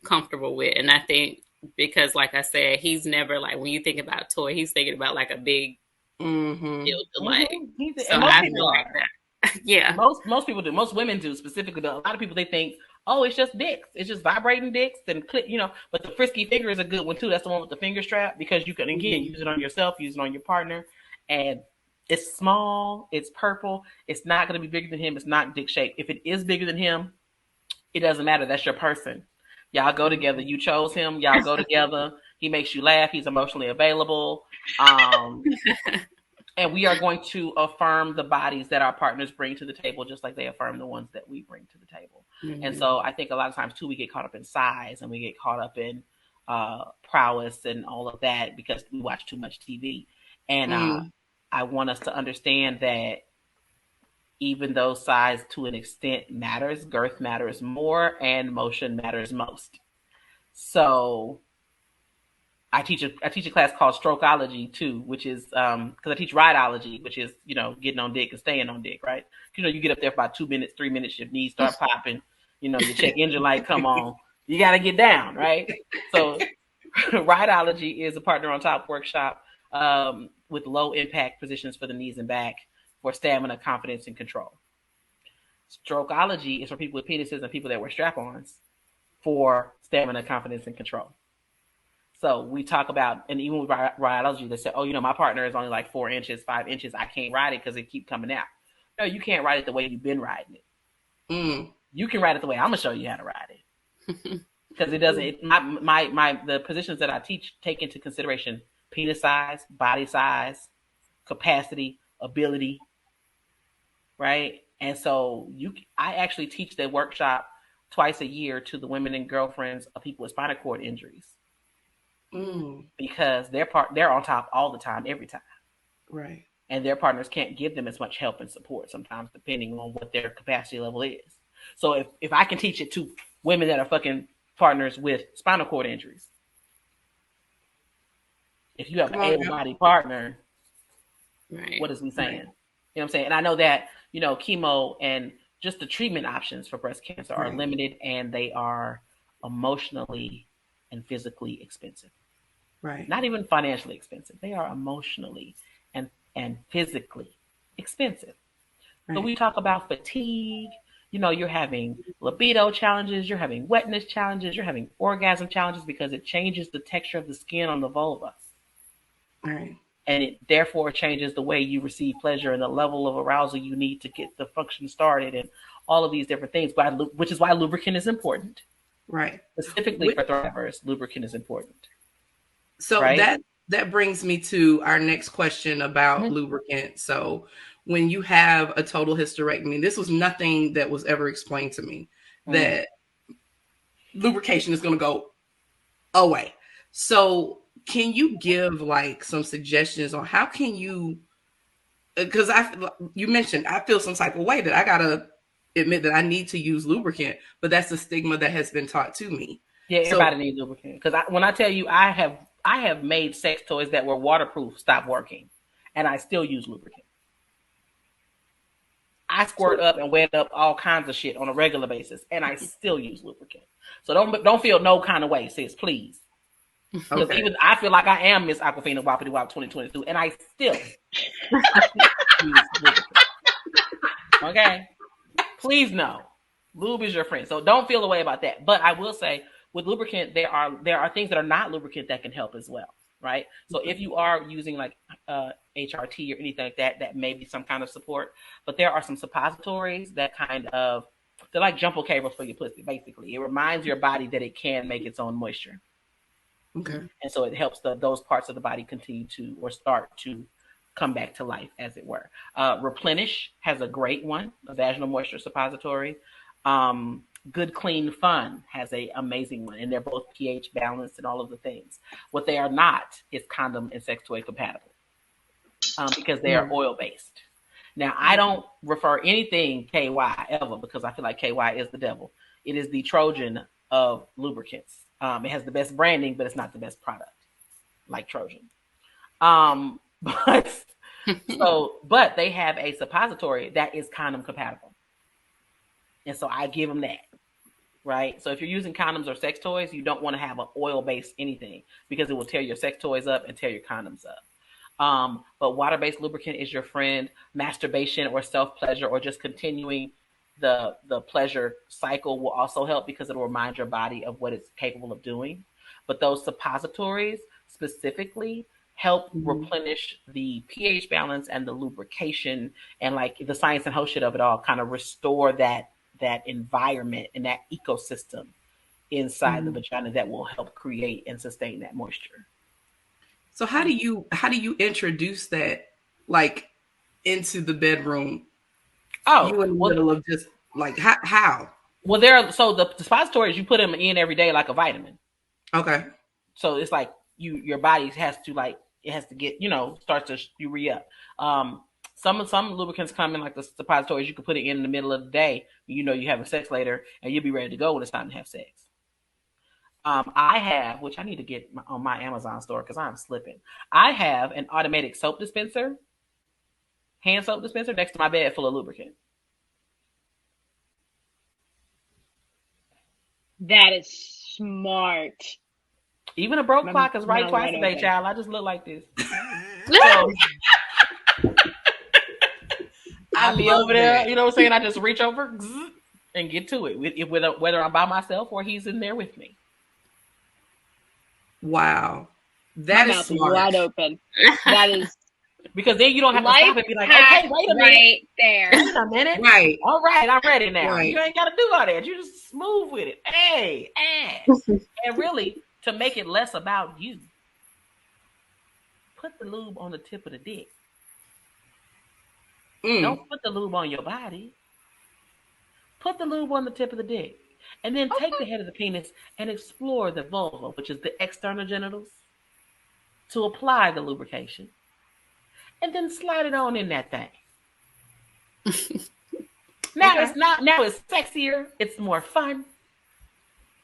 comfortable with. And I think because, like I said, he's never like, when you think about toy, he's thinking about like a big deal to like. So I feel like that. Yeah. Most people do. Most women do specifically. But a lot of people, they think, oh, it's just dicks. It's just vibrating dicks and click, but the frisky finger is a good one too. That's the one with the finger strap, because you can, again, use it on yourself, use it on your partner. And it's small, it's purple, it's not going to be bigger than him, it's not dick shaped. If it is bigger than him, it doesn't matter. That's your person. Y'all go together. You chose him. Y'all go together. He makes you laugh. He's emotionally available. And we are going to affirm the bodies that our partners bring to the table, just like they affirm the ones that we bring to the table. Mm-hmm. And so I think a lot of times too, we get caught up in size and we get caught up in prowess and all of that because we watch too much TV. And I want us to understand that even though size to an extent matters, girth matters more and motion matters most. So I teach a class called Strokeology too, which is because I teach rideology, which is, getting on dick and staying on dick, right? You get up there for about 2 minutes, 3 minutes, your knees start popping, your check engine light come on. You got to get down, right? So rideology is a partner on top workshop with low impact positions for the knees and back for stamina, confidence, and control. Strokeology is for people with penises and people that wear strap-ons for stamina, confidence, and control. So we talk about, and even with rideology, they say, oh, my partner is only like 4 inches, 5 inches. I can't ride it because it keeps coming out. No, you can't ride it the way you've been riding it. You can ride it the way I'm going to show you how to ride it. Because it doesn't, the positions that I teach take into consideration penis size, body size, capacity, ability, right? And so I actually teach the workshop twice a year to the women and girlfriends of people with spinal cord injuries. Because they're on top all the time, every time. Right. And their partners can't give them as much help and support sometimes, depending on what their capacity level is. So if I can teach it to women that are fucking partners with spinal cord injuries, if you have an able-bodied partner, right, what is we saying? Right. You know what I'm saying? And I know that, chemo and just the treatment options for breast cancer are limited, and they are emotionally and physically expensive. Right. Not even financially expensive. They are emotionally and physically expensive. Right. So we talk about fatigue. You're having libido challenges. You're having wetness challenges. You're having orgasm challenges because it changes the texture of the skin on the vulva. Right. And it therefore changes the way you receive pleasure and the level of arousal you need to get the function started and all of these different things, which is why lubricant is important. Right. Specifically for thrivers, lubricant is important. So right? that brings me to our next question about lubricant. So when you have a total hysterectomy, this was nothing that was ever explained to me, that lubrication is going to go away. So can you give like some suggestions on how can you, because you mentioned I feel some type of way that I gotta admit that I need to use lubricant, but that's the stigma that has been taught to me. Yeah, everybody needs lubricant. Because when I tell you, I have made sex toys that were waterproof stop working, and I still use lubricant. I squirt up and wet up all kinds of shit on a regular basis, and I still use lubricant. So don't feel no kind of way, sis, please. Because even I feel like I am Miss Aquafina Whoppity Wop 2022, and I still use lubricant. Okay? Please know, lube is your friend. So don't feel the way about that. But I will say, with lubricant, there are things that are not lubricant that can help as well, right? So if you are using like HRT or anything like that, that may be some kind of support. But there are some suppositories that they're like jumbo cables for your pussy, basically. It reminds your body that it can make its own moisture. Okay. And so it helps those parts of the body continue to or start to come back to life, as it were. Replenish has a great one, a vaginal moisture suppository. Good Clean Fun has an amazing one, and they're both pH balanced and all of the things. What they are not is condom and sex toy compatible, because they are oil based. Now, I don't refer anything KY ever, because I feel like KY is the devil. It is the Trojan of lubricants. It has the best branding, but it's not the best product, like Trojan. But they have a suppository that is condom compatible. And so I give them that, right? So if you're using condoms or sex toys, you don't want to have an oil-based anything, because it will tear your sex toys up and tear your condoms up. But water-based lubricant is your friend. Masturbation or self-pleasure or just continuing the pleasure cycle will also help, because it'll remind your body of what it's capable of doing. But those suppositories specifically help replenish the pH balance and the lubrication, and like the science and whole shit of it all, kind of restore that environment and that ecosystem inside the vagina that will help create and sustain that moisture. So how do you introduce that like into the bedroom? You in the middle of just like how? Well, so the suppositories, you put them in every day like a vitamin. Okay. So it's like your body has to get, start to re-up. Some lubricants come in like the suppositories. You can put it in the middle of the day. You're having sex later, and you'll be ready to go when it's time to have sex. I have, which I need to get on my Amazon store because I'm slipping. I have an automatic soap dispenser, hand soap dispenser next to my bed full of lubricant. That is smart. Even a broke clock is right twice a day, child. I just look like this. I'll be over there, you know what I'm saying? I just reach over and get to it, whether I'm by myself or he's in there with me. Wow. That is smart. Wide open. That is. Because then you don't have to stop and be like, okay, wait a minute. Right there. Wait a minute. Right. All right, I'm ready now. Right. You ain't got to do all that. You just move with it. Hey, ass. And really, to make it less about you, put the lube on the tip of the dick. Don't put the lube on your body. Put the lube on the tip of the dick. And then take the head of the penis and explore the vulva, which is the external genitals, to apply the lubrication. And then slide it on in that thing. Now it's sexier. It's more fun.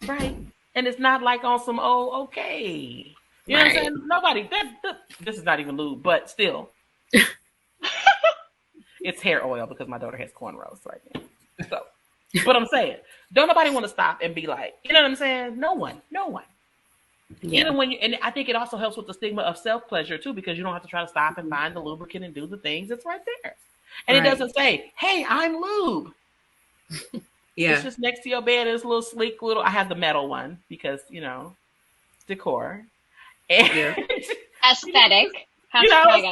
Right? And it's not like on some, okay. You know what I'm saying? This is not even lube, but still. It's hair oil because my daughter has cornrows right now. So, but I'm saying, don't nobody want to stop and be like, you know what I'm saying? No one. Yeah. Even when and I think it also helps with the stigma of self-pleasure too, because you don't have to try to stop and find the lubricant and do the things. It's right there. And it doesn't say, hey, I'm lube. Yeah. It's just next to your bed. It's a little sleek I have the metal one because, decor. And aesthetic. Aesthetic,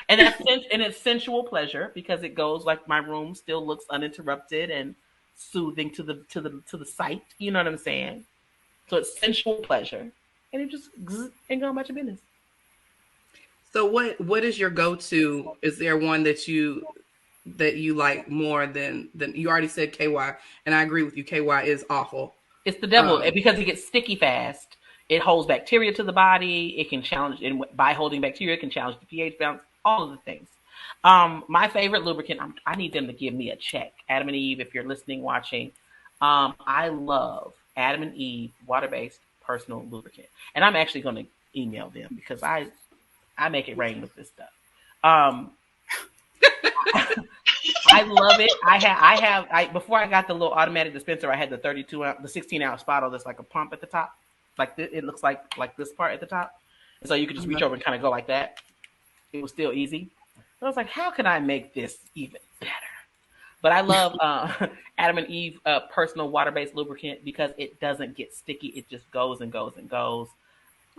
and it's sensual pleasure because it goes like my room still looks uninterrupted and soothing to the sight. You know what I'm saying? So it's sensual pleasure, and it just ain't going about your business. So what is your go-to? Is there one that you like more than you already said KY, and I agree with you. KY is awful. It's the devil because it gets sticky fast. It holds bacteria to the body. It can challenge, and by holding bacteria, it can challenge the pH balance. All of the things. My favorite lubricant. I need them to give me a check. Adam and Eve, if you're listening, watching, I love Adam and Eve water-based personal lubricant, and I'm actually going to email them because I make it rain with this stuff. I love it. I before I got the little automatic dispenser, I had the 16-ounce bottle that's like a pump at the top. Like it looks like this part at the top. And so you could just reach over and kind of go like that. It was still easy. But I was like, how can I make this even better? But I love Adam and Eve personal water-based lubricant because it doesn't get sticky. It just goes and goes and goes.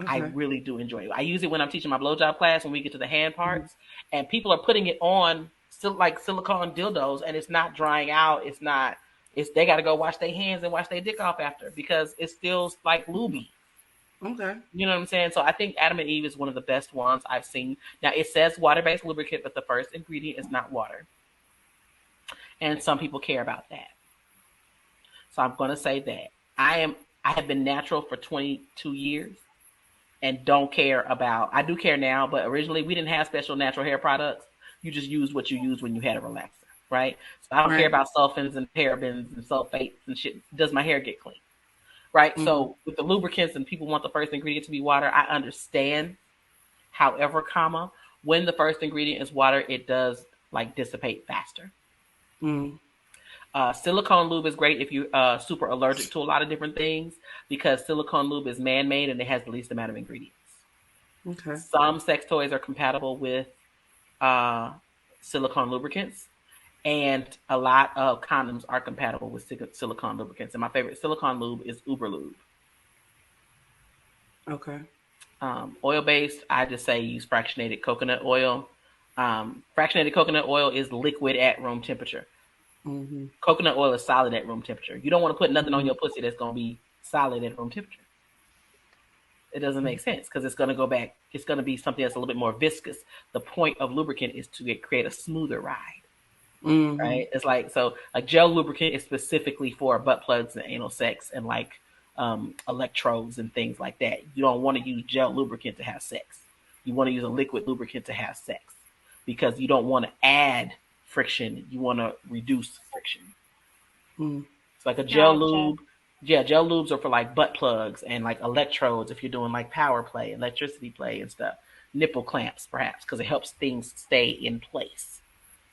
Okay. I really do enjoy it. I use it when I'm teaching my blowjob class when we get to the hand parts, and people are putting it on still like silicone dildos, and it's not drying out. They got to go wash their hands and wash their dick off after because it still like lubey. Okay. You know what I'm saying? So I think Adam and Eve is one of the best ones I've seen. Now it says water-based lubricant, but the first ingredient is not water. And some people care about that. So I'm going to say that I have been natural for 22 years. And don't care about, I do care now, but originally we didn't have special natural hair products. You just used what you used when you had a relaxer, right? So I don't care about sulfins and parabens and sulfates and shit. Does my hair get clean? Right? Mm-hmm. So with the lubricants and people want the first ingredient to be water, I understand. However, when the first ingredient is water, it does like dissipate faster. Silicone lube is great if you're super allergic to a lot of different things because silicone lube is man-made and it has the least amount of ingredients. Okay. Some sex toys are compatible with silicone lubricants, and a lot of condoms are compatible with silicone lubricants. And my favorite silicone lube is Uber Lube. Okay. Oil-based, I just say use fractionated coconut oil. Fractionated coconut oil is liquid at room temperature. Mm-hmm. Coconut oil is solid at room temperature. You don't want to put nothing on your pussy that's going to be solid at room temperature. It doesn't make sense because it's going to go back. It's going to be something that's a little bit more viscous. The point of lubricant is to create a smoother ride, right? It's like, so a gel lubricant is specifically for butt plugs and anal sex and like electrodes and things like that. You don't want to use gel lubricant to have sex. You want to use a liquid lubricant to have sex because you don't want to add friction. You want to reduce friction. It's like a gel lube. Yeah, gel lubes are for like butt plugs and like electrodes if you're doing like power play, electricity play and stuff. Nipple clamps, perhaps, because it helps things stay in place.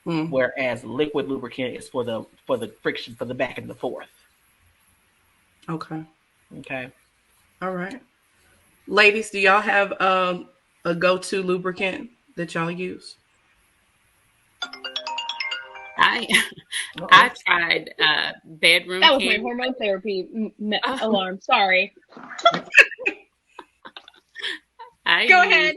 Whereas liquid lubricant is for the friction for the back and the forth. Okay. All right. Ladies, do y'all have a go-to lubricant that y'all use? I tried bedroom. That was my hormone therapy alarm. Sorry. Go ahead.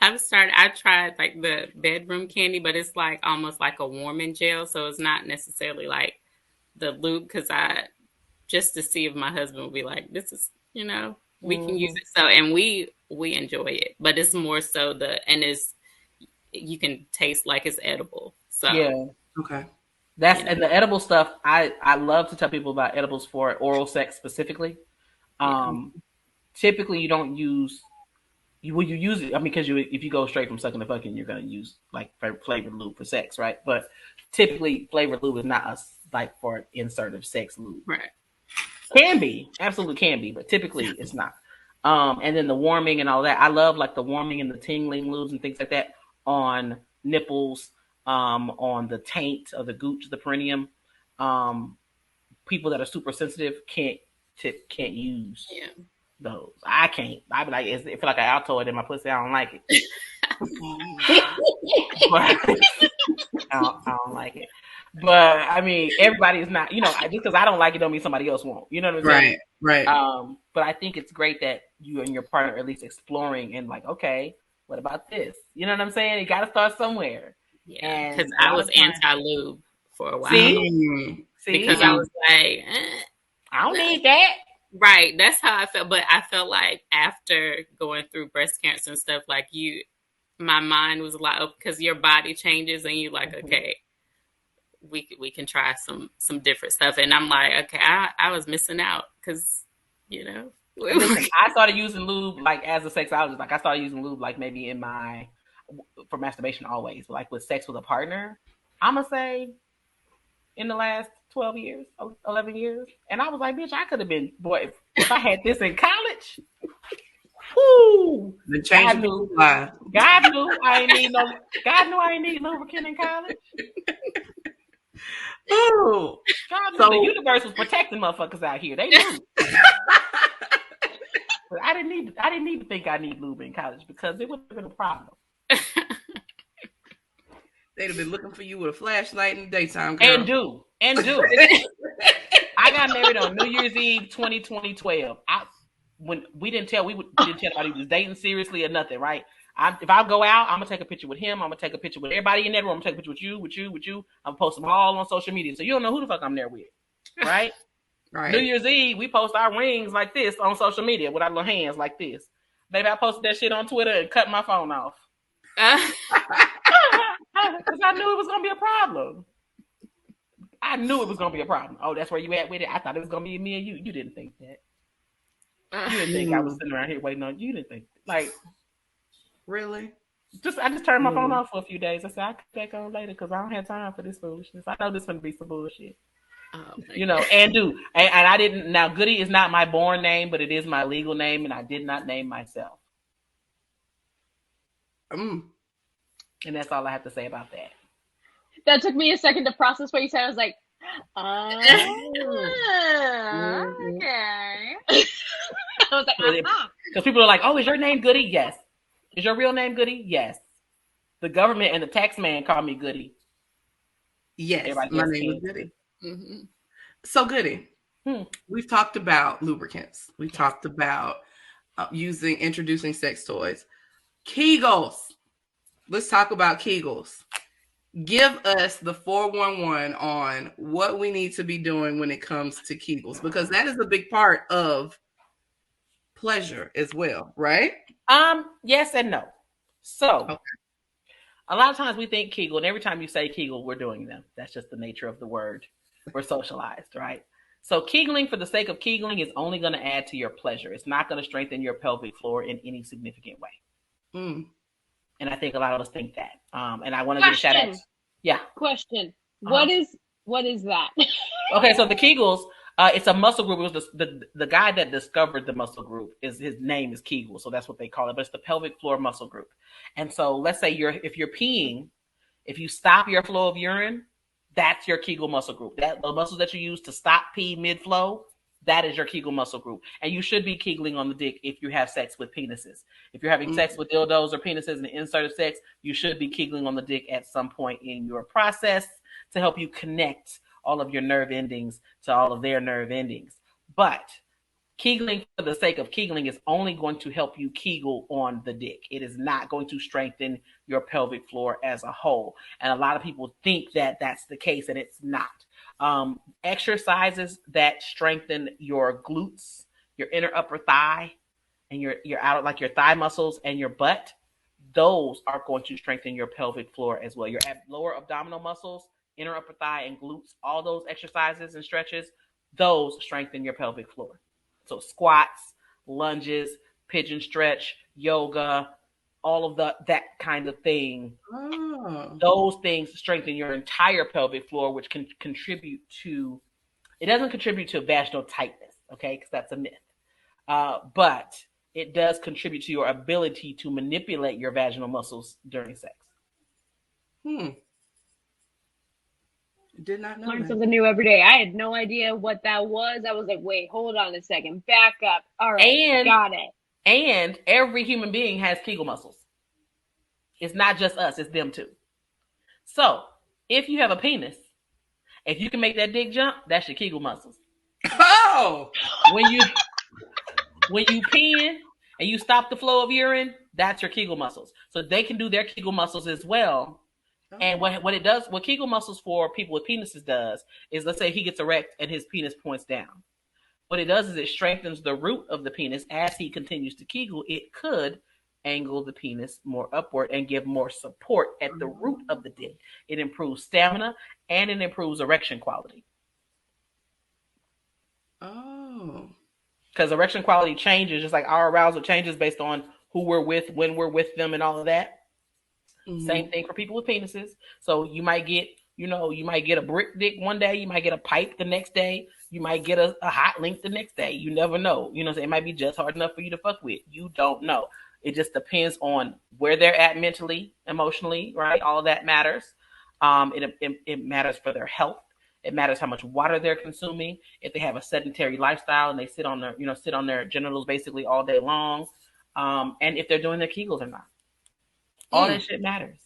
I tried like the bedroom candy, but it's like almost like a warming gel, so it's not necessarily like the lube. Because just to see if my husband would be like, this is, we can use it. So, and we enjoy it, but it's more so you can taste like it's edible. So yeah, okay. And the edible stuff. I love to tell people about edibles for oral sex specifically. Typically, you don't use. You use it. I mean, because if you go straight from sucking to fucking, you're gonna use like flavored lube for sex, right? But typically, flavored lube is not like for insert of sex lube. Right. Can be, absolutely can be, but typically it's not. And then the warming and all that. I love like the warming and the tingling lubes and things like that on nipples, on the taint of the gooch, the perineum. People that are super sensitive can't use those. I can't. I be like, it feel like an Altoid in my pussy. I don't like it. I don't like it. But I mean, everybody's not, just because I don't like it don't mean somebody else won't. You know what I'm saying? Right. But I think it's great that you and your partner are at least exploring and like, okay, what about this? You know what I'm saying? You got to start somewhere. Yeah, because And a I lot was of times, anti-lube for a while. see, Because I was like, I don't need that. Right. That's how I felt. But I felt like after going through breast cancer and stuff, like my mind was a lot up because your body changes and you like, okay, we can try some different stuff. And I'm like, okay, I was missing out because, Listen, I started using lube like as a sexologist. Like I started using lube like maybe for masturbation always, but like with sex with a partner, I'm gonna say in the last 12 years, 11 years. And I was like, bitch, I could have been, boy, if I had this in college, whoo, God knew I ain't need lubricant in college. Ooh. God knew the universe was protecting motherfuckers out here. They knew. But I didn't need to think I need lube in college because it would have been a problem. They'd have been looking for you with a flashlight in the daytime, girl. And do. I got married on New Year's Eve 2012. When we didn't tell anybody we was dating seriously or nothing, right? If I go out, I'm gonna take a picture with him. I'm gonna take a picture with everybody in that room. I'm gonna take a picture with you. I'm gonna post them all on social media, so you don't know who the fuck I'm there with, right? Right. New Year's Eve, we post our rings like this on social media with our little hands like this. Baby, I posted that shit on Twitter and cut my phone off. Because I knew it was going to be a problem. Oh, that's where you at with it? I thought it was going to be me and you. You didn't think that. You didn't think I was sitting around here waiting on you. You didn't think. Like, really? I just turned my phone off for a few days. I said, I'll come back on later because I don't have time for this foolishness. I know this is going to be some bullshit. And I didn't. Now, Goody is not my born name, but it is my legal name, and I did not name myself. And that's all I have to say about that. That took me a second to process what you said. I was like, okay. I was like, because people are like, oh, is your name Goody? Yes. Is your real name Goody? Yes. The government and the tax man call me Goody. Yes, my name is Goody. Mm-hmm. So Goody, we've talked about lubricants. We've talked about introducing sex toys. Kegels. Let's talk about Kegels. Give us the 411 on what we need to be doing when it comes to Kegels, because that is a big part of pleasure as well, right? Yes and no. So, a lot of times we think Kegel, and every time you say Kegel, we're doing them. That's just the nature of the word. We're socialized, right? So Kegling for the sake of Kegling is only going to add to your pleasure. It's not going to strengthen your pelvic floor in any significant way. And I think a lot of us think that. And I want to give a shout out. Yeah. Question. What is that? Okay, so the Kegels, it's a muscle group. It was the guy that discovered the muscle group. His name is Kegel, so that's what they call it. But it's the pelvic floor muscle group. And so let's say if you're peeing, if you stop your flow of urine, that's your Kegel muscle group. That the muscles that you use to stop pee mid-flow, that is your Kegel muscle group. And you should be Kegling on the dick if you have sex with penises. If you're having sex with dildos or penises and the insert of sex, you should be Kegling on the dick at some point in your process to help you connect all of your nerve endings to all of their nerve endings. But Kegling for the sake of Kegling is only going to help you Kegel on the dick. It is not going to strengthen your pelvic floor as a whole. And a lot of people think that that's the case, and it's not. Exercises that strengthen your glutes, your inner upper thigh, and your outer, like your thigh muscles and your butt, those are going to strengthen your pelvic floor as well. Your lower abdominal muscles, inner upper thigh, and glutes, all those exercises and stretches, those strengthen your pelvic floor. So squats, lunges, pigeon stretch, yoga, all of that kind of thing. Those things strengthen your entire pelvic floor, which can contribute to, it doesn't contribute to vaginal tightness, okay, because that's a myth. But it does contribute to your ability to manipulate your vaginal muscles during sex. Did not know. Learn something new every day. I had no idea what that was. I was like, wait, hold on a second. Back up. All right, got it. And every human being has Kegel muscles. It's not just us, it's them too. So if you have a penis, if you can make that dick jump, that's your Kegel muscles. Oh! When you pee and you stop the flow of urine, that's your Kegel muscles. So they can do their Kegel muscles as well And what it does, what Kegel muscles for people with penises does is, let's say he gets erect and his penis points down. What it does is it strengthens the root of the penis as he continues to Kegel. It could angle the penis more upward and give more support at the root of the dick. It improves stamina and it improves erection quality. Oh. Because erection quality changes, just like our arousal changes based on who we're with, when we're with them, and all of that. Mm-hmm. Same thing for people with penises. So you might get, you might get a brick dick one day, you might get a pipe the next day, you might get a hot link the next day. You never know. It might be just hard enough for you to fuck with. You don't know. It just depends on where they're at mentally, emotionally, right? All of that matters. It matters for their health. It matters how much water they're consuming. If they have a sedentary lifestyle and they sit on their genitals basically all day long, and if they're doing their Kegels or not. All that shit matters.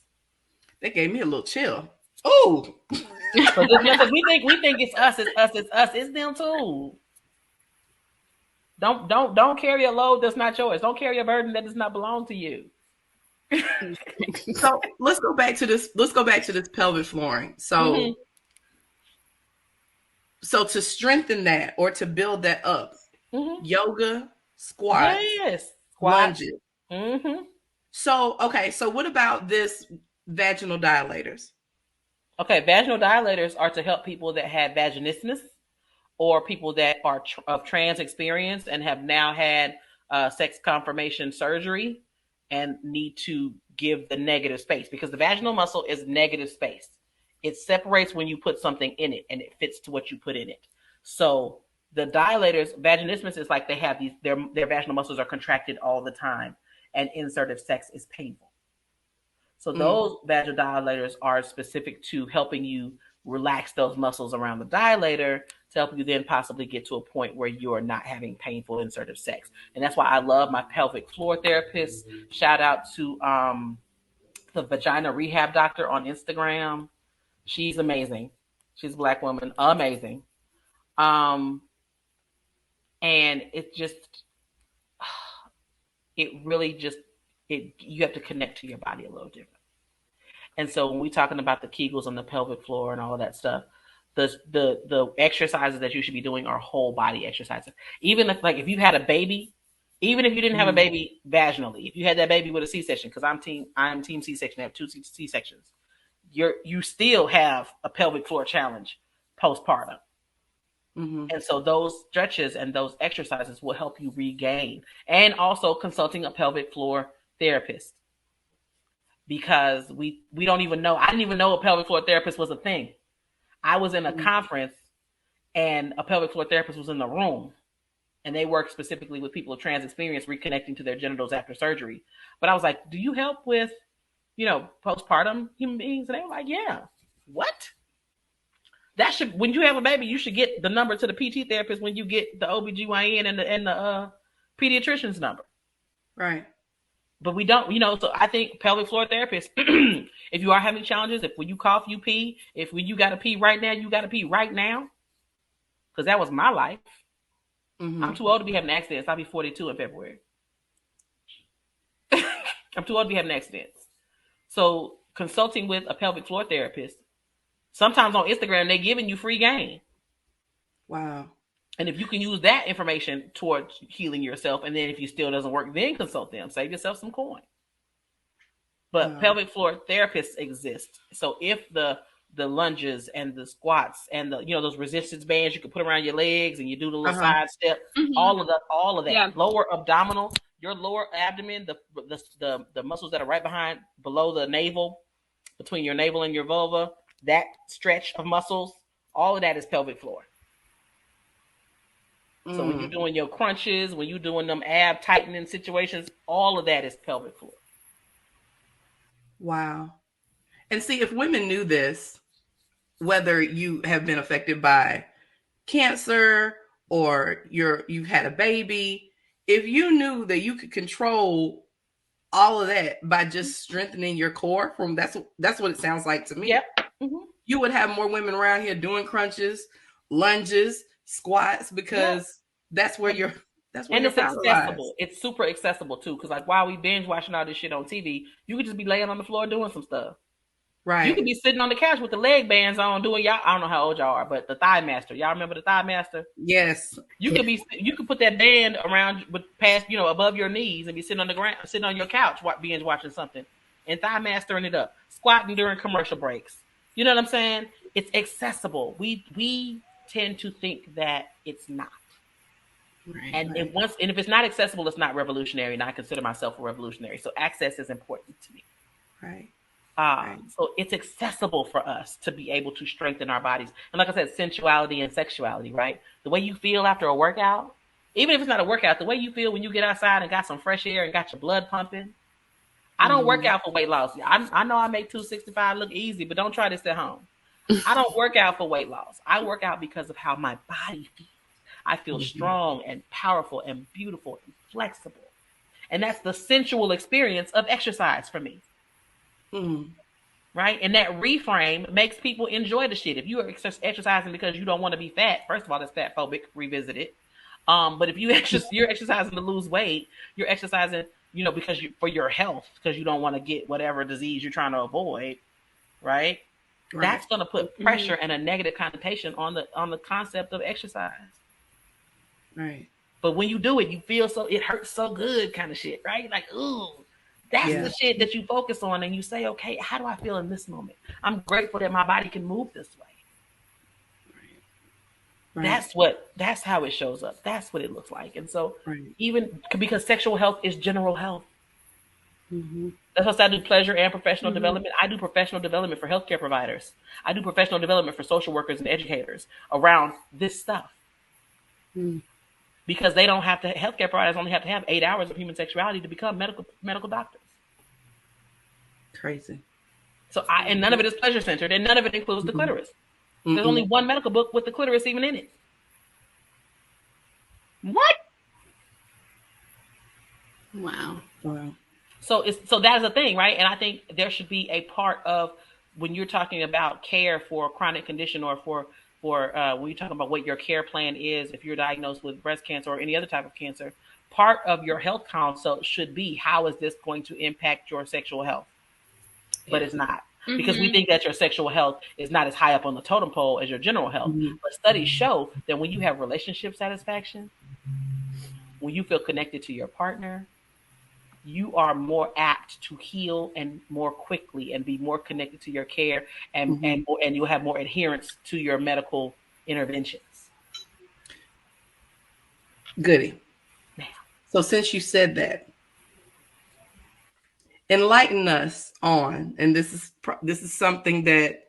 That gave me a little chill. Oh, because we think it's us. It's them too. Don't carry a load that's not yours. Don't carry a burden that does not belong to you. So let's go back to this. Let's go back to this pelvic flooring. So, so to strengthen that or to build that up, yoga, squats, lunges. So, okay. So what about this vaginal dilators? Okay. Vaginal dilators are to help people that have vaginismus or people that are of trans experience and have now had sex confirmation surgery and need to give the negative space, because the vaginal muscle is negative space. It separates when you put something in it and it fits to what you put in it. So the dilators, vaginismus is like they have these, their vaginal muscles are contracted all the time, and insertive sex is painful. So those vaginal dilators are specific to helping you relax those muscles around the dilator to help you then possibly get to a point where you are not having painful insertive sex. And that's why I love my pelvic floor therapist. Shout out to the vagina rehab doctor on Instagram. She's amazing. She's a Black woman, amazing. And it just, it really just, you have to connect to your body a little different. And so when we're talking about the Kegels on the pelvic floor and all of that stuff, the exercises that you should be doing are whole body exercises. Even if you had a baby, even if you didn't have a baby vaginally, if you had that baby with a C-section, because I'm team C-section, I have 2 C-sections, you still have a pelvic floor challenge postpartum. And so those stretches and those exercises will help you regain, and also consulting a pelvic floor therapist, because we don't even know. I didn't even know a pelvic floor therapist was a thing. I was in a conference and a pelvic floor therapist was in the room, and they work specifically with people of trans experience reconnecting to their genitals after surgery. But I was like, do you help with, postpartum human beings? And they were like, yeah. What? That should, when you have a baby, you should get the number to the PT therapist when you get the OBGYN and the pediatrician's number. Right. But we don't, so I think pelvic floor therapists, if you are having challenges, if when you cough, you pee, if when you got to pee right now, you got to pee right now. Because that was my life. I'm too old to be having accidents. I'll be 42 in February. I'm too old to be having accidents. So consulting with a pelvic floor therapist, sometimes on Instagram, they're giving you free game. Wow. And if you can use that information towards healing yourself, and then if you still doesn't work, then consult them. Save yourself some coin. But pelvic floor therapists exist. So if the lunges and the squats and the those resistance bands you can put around your legs and you do the little side step, all of that, lower abdominal, your lower abdomen, the muscles that are right below the navel, between your navel and your vulva, that stretch of muscles, all of that is pelvic floor. So when you're doing your crunches, when you're doing them ab tightening situations, all of that is pelvic floor. Wow. And see, if women knew this, whether you have been affected by cancer or you've had a baby, if you knew that you could control all of that by just strengthening your core, that's what it sounds like to me. Yep. You would have more women around here doing crunches, lunges, squats, because that's where it's accessible. It's super accessible too, because while we binge watching all this shit on TV, you could just be laying on the floor doing some stuff. Right. You could be sitting on the couch with the leg bands on doing y'all. I don't know how old y'all are, but the thigh master. Y'all remember the thigh master? Yes. You could put that band around with past, above your knees and be sitting on the ground, sitting on your couch, binge watching something, and thigh mastering it up, squatting during commercial breaks. You know what I'm saying? It's accessible. We tend to think that it's not. Right, and if it's not accessible, it's not revolutionary, and I consider myself a revolutionary. So access is important to me. Right. So it's accessible for us to be able to strengthen our bodies. And like I said, sensuality and sexuality, right? The way you feel after a workout, even if it's not a workout, the way you feel when you get outside and got some fresh air and got your blood pumping. I don't work out for weight loss. I know I make 265 look easy, but don't try this at home. I don't work out for weight loss. I work out because of how my body feels. I feel strong and powerful and beautiful and flexible. And that's the sensual experience of exercise for me. Right? And that reframe makes people enjoy the shit. If you are exercising because you don't want to be fat, first of all, that's fat phobic, revisit it. But if you're exercising to lose weight, you're exercising, because for your health, because you don't want to get whatever disease you're trying to avoid, right? That's going to put pressure and a negative connotation on the concept of exercise. Right. But when you do it, you feel it hurts so good kind of shit, right? Like, ooh. That's the shit that you focus on, and you say, okay, how do I feel in this moment? I'm grateful that my body can move this way. Right. That's how it shows up. That's what it looks like. And so even because sexual health is general health. That's what I do, pleasure and professional development. I do professional development for healthcare providers. I do professional development for social workers and educators around this stuff. Because they don't have to, healthcare providers only have to have 8 hours of human sexuality to become medical doctors. Crazy. So and none of it is pleasure centered, and none of it includes the clitoris. There's only one medical book with the clitoris even in it. What? Wow. So that is a thing, right? And I think there should be a part of when you're talking about care for a chronic condition or for when you're talking about what your care plan is, if you're diagnosed with breast cancer or any other type of cancer, part of your health consult should be, how is this going to impact your sexual health? But it's not. Because we think that your sexual health is not as high up on the totem pole as your general health. But studies show that when you have relationship satisfaction, when you feel connected to your partner, you are more apt to heal and more quickly and be more connected to your care and you'll have more adherence to your medical interventions. Goody. Now, so since you said that, enlighten us on, and this is something that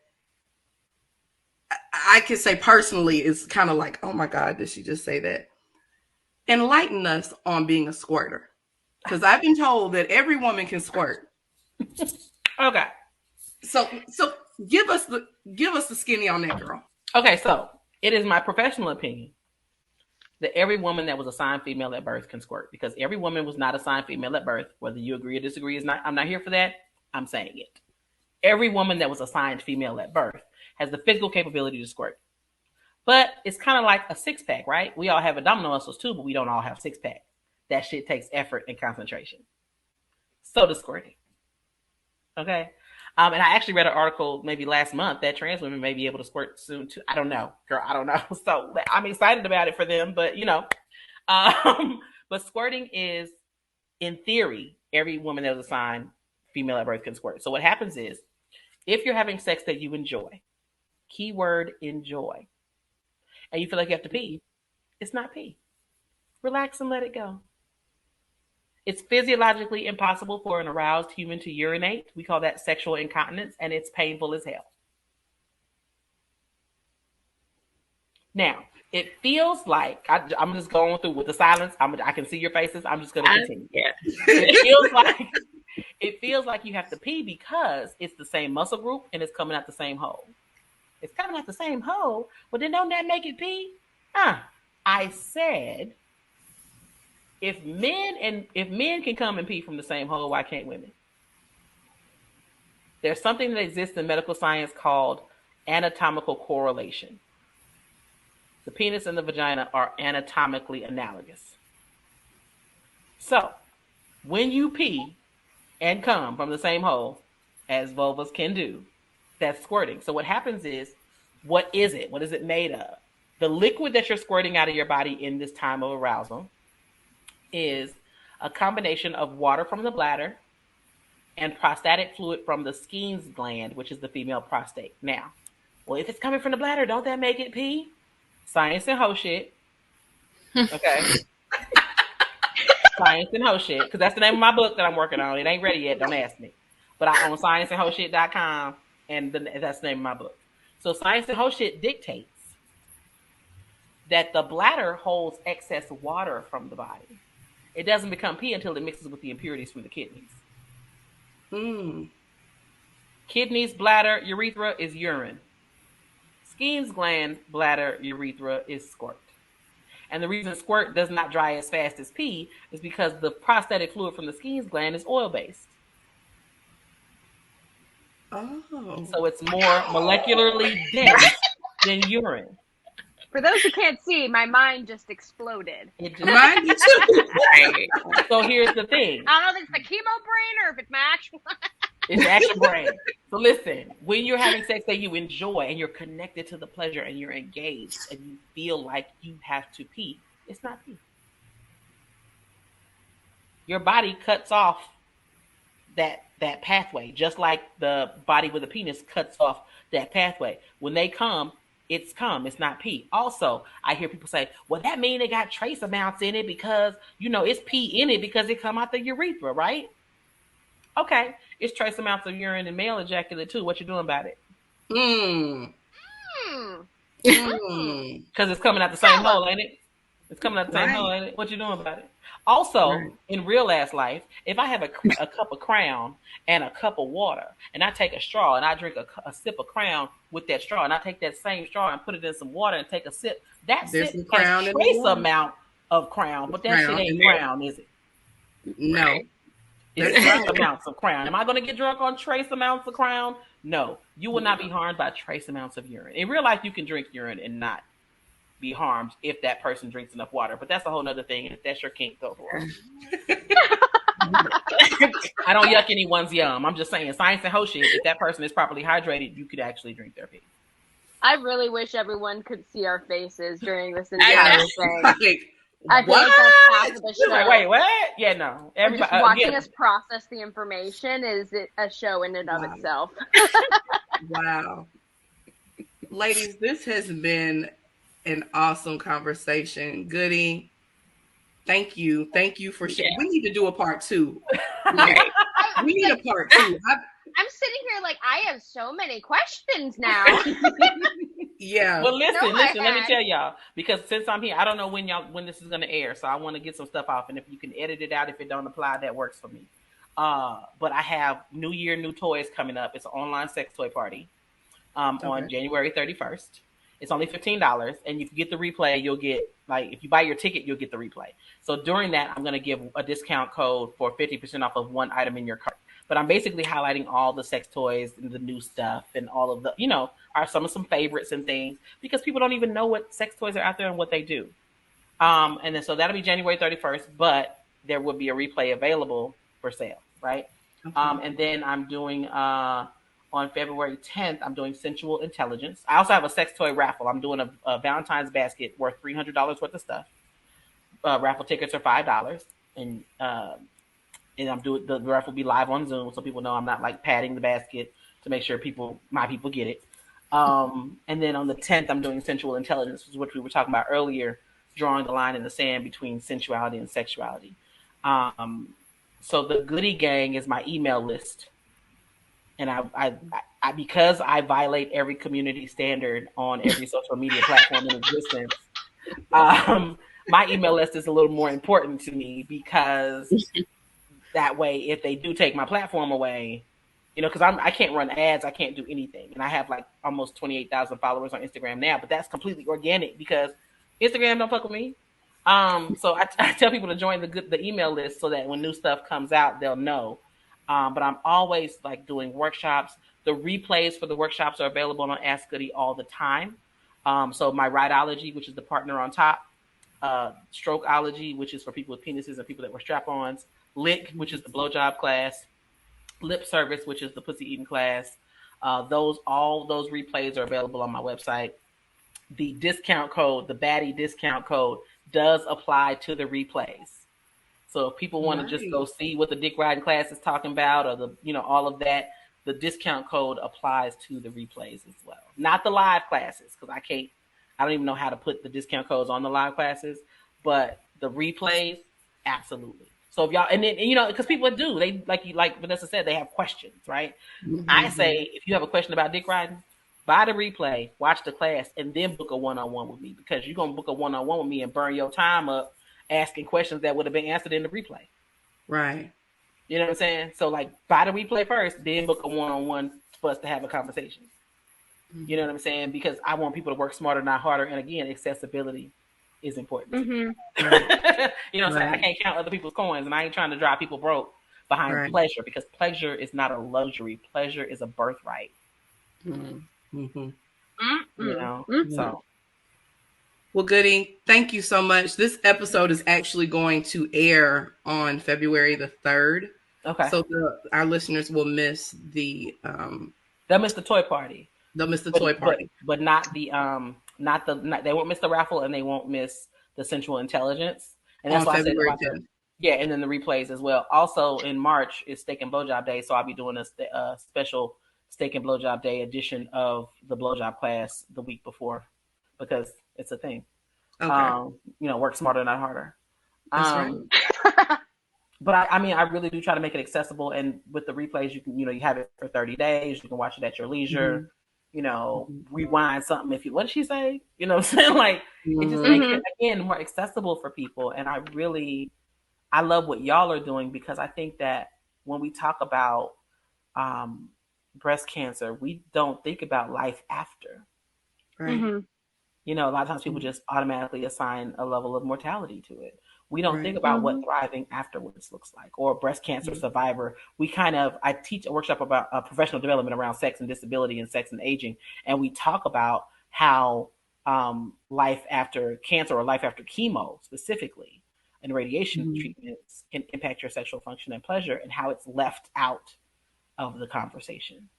I can say personally is kind of like, oh my God, did she just say that? Enlighten us on being a squirter. Because I've been told that every woman can squirt. Okay. So give us the skinny on that, girl. Okay, so it is my professional opinion that every woman that was assigned female at birth can squirt, because every woman was not assigned female at birth. Whether you agree or disagree is not. I'm not here for that. I'm saying it. Every woman that was assigned female at birth has the physical capability to squirt. But it's kind of like a six-pack, right? We all have abdominal muscles too, but we don't all have six-pack. That shit takes effort and concentration. So does squirting. Okay. And I actually read an article maybe last month that trans women may be able to squirt soon too. I don't know, girl. I don't know. So I'm excited about it for them, but but squirting is, in theory, every woman that was assigned female at birth can squirt. So what happens is, if you're having sex that you enjoy, keyword enjoy, and you feel like you have to pee, it's not pee. Relax and let it go. It's physiologically impossible for an aroused human to urinate. We call that sexual incontinence, and it's painful as hell. Now, it feels like, I'm just going through with the silence. I can see your faces. I'm just going to continue. It feels like you have to pee because it's the same muscle group and it's coming out the same hole. It's coming out the same hole, but then don't that make it pee? I said, if men can come and pee from the same hole, why can't women? There's something that exists in medical science called anatomical correlation. The penis and the vagina are anatomically analogous. So, when you pee and come from the same hole, as vulvas can do, that's squirting. So what happens is, what is it? What is it made of? The liquid that you're squirting out of your body in this time of arousal is a combination of water from the bladder and prostatic fluid from the Skene's gland, which is the female prostate. Now, well, if it's coming from the bladder, don't that make it pee? Science and hoe shit. Okay. Science and hoe shit, because that's the name of my book that I'm working on. It ain't ready yet. Don't ask me. But I own scienceandhoeshit.com, and that's the name of my book. So Science and Hoe Shit dictates that the bladder holds excess water from the body. It doesn't become pee until it mixes with the impurities from the kidneys. Kidneys, bladder, urethra is urine. Skene's gland, bladder, urethra is squirt. And the reason squirt does not dry as fast as pee is because the prostatic fluid from the Skene's gland is oil-based. Oh. So it's more molecularly dense than urine. For those who can't see, my mind just exploded. Mine too. Right. So here's the thing. I don't know if it's the chemo brain or if it's my actual. It's the actual brain. So listen, when you're having sex that you enjoy and you're connected to the pleasure and you're engaged and you feel like you have to pee, it's not pee. Your body cuts off that pathway, just like the body with a penis cuts off that pathway. When they come, it's cum, it's not pee. Also, I hear people say, well, that mean it got trace amounts in it because, it's pee in it because it come out the urethra, right? Okay, it's trace amounts of urine and male ejaculate too. What you doing about it? Because it's coming out the same hole, ain't it? It's coming out the same hole, ain't it? What you doing about it? Also, in real ass life, if I have a cup of Crown and a cup of water, and I take a straw and I drink a sip of Crown with that straw, and I take that same straw and put it in some water and take a sip, that sip has trace amount of Crown, but that shit ain't Crown, is it? No. It's trace amounts of Crown. Am I going to get drunk on trace amounts of Crown? No. You will not be harmed by trace amounts of urine. In real life, you can drink urine and not be harmed if that person drinks enough water. But that's a whole nother thing. If that's your kink, go for it. I don't yuck anyone's yum. I'm just saying, science and hoe shit, if that person is properly hydrated, you could actually drink their pee. I really wish everyone could see our faces during this entire thing. I feel What? like that's half of the show. Like, wait, what? Yeah, no. Everybody, just watching us process the information is a show in and of itself. Wow. Ladies, this has been an awesome conversation. Goody, thank you. Thank you for sharing. We need to do a part 2. We need a part 2. I'm sitting here like, I have so many questions now. Yeah. Well, listen, let me tell y'all, because since I'm here, I don't know when this is going to air, so I want to get some stuff off, and if you can edit it out, if it don't apply, that works for me. But I have New Year, New Toys coming up. It's an online sex toy party on January 31st. It's only $15, and if you get the replay, you'll get, if you buy your ticket, you'll get the replay. So during that, I'm going to give a discount code for 50% off of one item in your cart. But I'm basically highlighting all the sex toys and the new stuff and all of the, are some favorites and things, because people don't even know what sex toys are out there and what they do. And then so that'll be January 31st, but there will be a replay available for sale, right? Okay. And then I'm doing on February 10th, I'm doing Sensual Intelligence. I also have a sex toy raffle. I'm doing a Valentine's basket worth $300 worth of stuff. Raffle tickets are $5, and I'm doing the raffle will be live on Zoom, so people know I'm not padding the basket to make sure my people get it. And then on the 10th, I'm doing Sensual Intelligence, which we were talking about earlier, drawing the line in the sand between sensuality and sexuality. So the Goody Gang is my email list. And I because I violate every community standard on every social media platform in existence, my email list is a little more important to me, because that way, if they do take my platform away, because I can't run ads, I can't do anything. And I have almost 28,000 followers on Instagram now, but that's completely organic because Instagram don't fuck with me. So I tell people to join the email list so that when new stuff comes out, they'll know. But I'm always doing workshops. The replays for the workshops are available on Ask Goody all the time. So my Rideology, which is the partner on top, Strokeology, which is for people with penises and people that wear strap-ons, Lick, which is the blowjob class, Lip Service, which is the pussy eating class, All those replays are available on my website. The discount code, the Baddie discount code, does apply to the replays. So if people want to just go see what the dick riding class is talking about, or all of that, the discount code applies to the replays as well. Not the live classes, because I don't even know how to put the discount codes on the live classes, but the replays, absolutely. So if y'all, and then, because people do, they like Vanessa said, they have questions, right? Mm-hmm. I say, if you have a question about dick riding, buy the replay, watch the class, and then book a one-on-one with me, because you're going to book a one-on-one with me and burn your time up asking questions that would have been answered in the replay. Right. You know what I'm saying? So buy the replay first, then book a one-on-one for us to have a conversation. Mm-hmm. You know what I'm saying? Because I want people to work smarter, not harder. And again, accessibility is important. Mm-hmm. Right. You know what I'm saying? I can't count other people's coins, and I ain't trying to drive people broke behind pleasure, because pleasure is not a luxury. Pleasure is a birthright. Mm-hmm. Mm-hmm. So. Well, Goody, thank you so much. This episode is actually going to air on February the 3rd. Okay. So our listeners will miss they'll miss the toy party. They'll miss the toy party. But not they won't miss the raffle, and they won't miss the sensual intelligence. And that's why February I said about and then the replays as well. Also in March is Steak and Blowjob Day, so I'll be doing a special Steak and Blowjob Day edition of the blowjob class the week before, because it's a thing. Okay. Work smarter, not harder. That's right. But I really do try to make it accessible. And with the replays, you can, you have it for 30 days. You can watch it at your leisure. Mm-hmm. Rewind something if you, what did she say? You know what I'm saying? It just makes it, again, more accessible for people. And I love what y'all are doing, because I think that when we talk about breast cancer, we don't think about life after. Right. Mm-hmm. A lot of times people just automatically assign a level of mortality to it. We don't think about what thriving afterwards looks like, or breast cancer survivor. I teach a workshop about professional development around sex and disability and sex and aging. And we talk about how life after cancer, or life after chemo specifically, and radiation treatments can impact your sexual function and pleasure, and how it's left out of the conversation.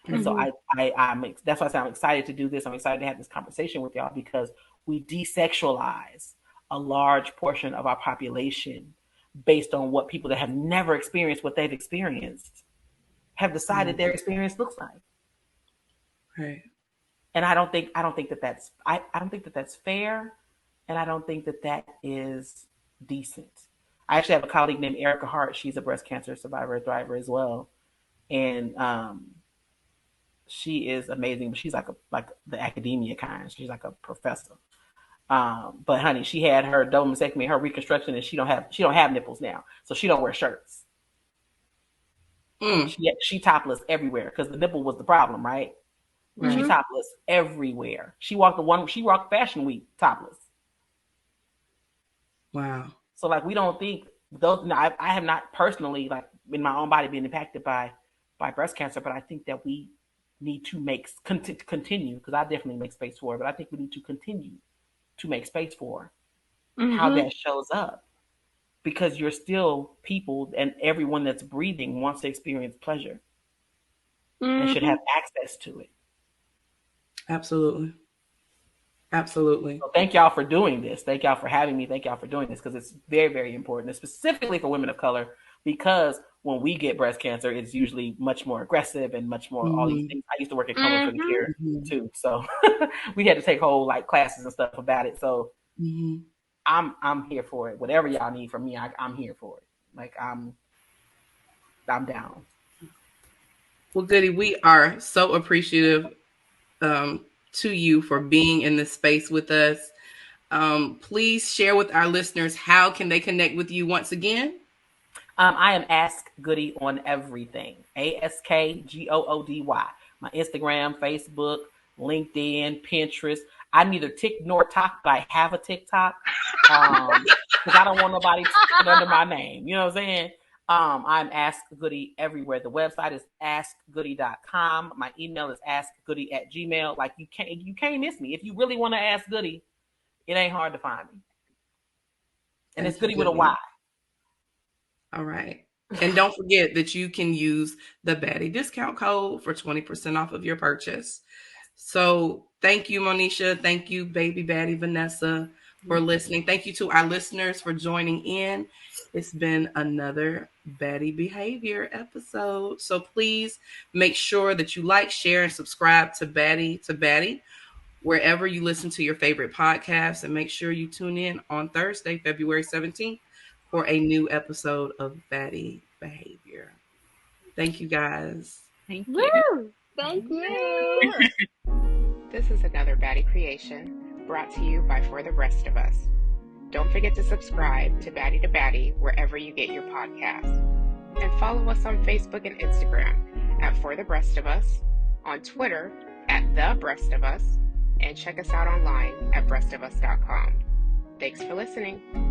And so that's why I say I'm excited to do this. I'm excited to have this conversation with y'all, because we desexualize a large portion of our population based on what people that have never experienced what they've experienced have decided their experience looks like. Right. And I don't think that's I don't think that that's fair, and I don't think that that is decent. I actually have a colleague named Erica Hart. She's a breast cancer survivor, thriver as well, and she is amazing. But she's like the academia kind. She's like a professor. But honey, she had her double mastectomy, her reconstruction, and she don't have nipples now, so she don't wear shirts. She topless everywhere, because the nipple was the problem, right? Mm-hmm. She topless everywhere. She walked Fashion Week topless. Wow. So we don't think those. No, I have not personally, in my own body, been impacted by breast cancer, but I think that we need to continue, because I definitely make space for it, but I think we need to continue to make space for how that shows up, because you're still people, and everyone that's breathing wants to experience pleasure and should have access to it. Absolutely. Absolutely. So thank y'all for doing this. Thank y'all for having me. Thank y'all for doing this, because it's very, very important, and specifically for women of color, because when we get breast cancer, it's usually much more aggressive and much more all these things. I used to work at Color for the Cure too, so we had to take whole classes and stuff about it. So I'm here for it. Whatever y'all need from me, I'm here for it. I'm down. Well, Goody, we are so appreciative to you for being in this space with us. Please share with our listeners, how can they connect with you once again? I am Ask Goody on everything. AskGoody. My Instagram, Facebook, LinkedIn, Pinterest. I neither tick nor talk, but I have a TikTok, because I don't want nobody talking under my name. You know what I'm saying? I'm Ask Goody everywhere. The website is askgoody.com. My email is askgoody@gmail.com. You can't miss me. If you really want to ask Goody, it ain't hard to find me. And it's Goody with a Y. All right. And don't forget that you can use the Baddie discount code for 20% off of your purchase. So thank you, Monisha. Thank you, baby Baddie Vanessa, for listening. Thank you to our listeners for joining in. It's been another Baddie Behavior episode. So please make sure that you like, share, and subscribe to Baddie wherever you listen to your favorite podcasts. And make sure you tune in on Thursday, February 17th, for a new episode of Baddie Behavior. Thank you, guys. Thank you. Woo! Thank you. This is another Baddie creation brought to you by For the Rest of Us. Don't forget to subscribe to Baddie to Baddie wherever you get your podcasts. And follow us on Facebook and Instagram at For the Breast of Us, on Twitter at The Breast of Us, and check us out online at breastofus.com. Thanks for listening.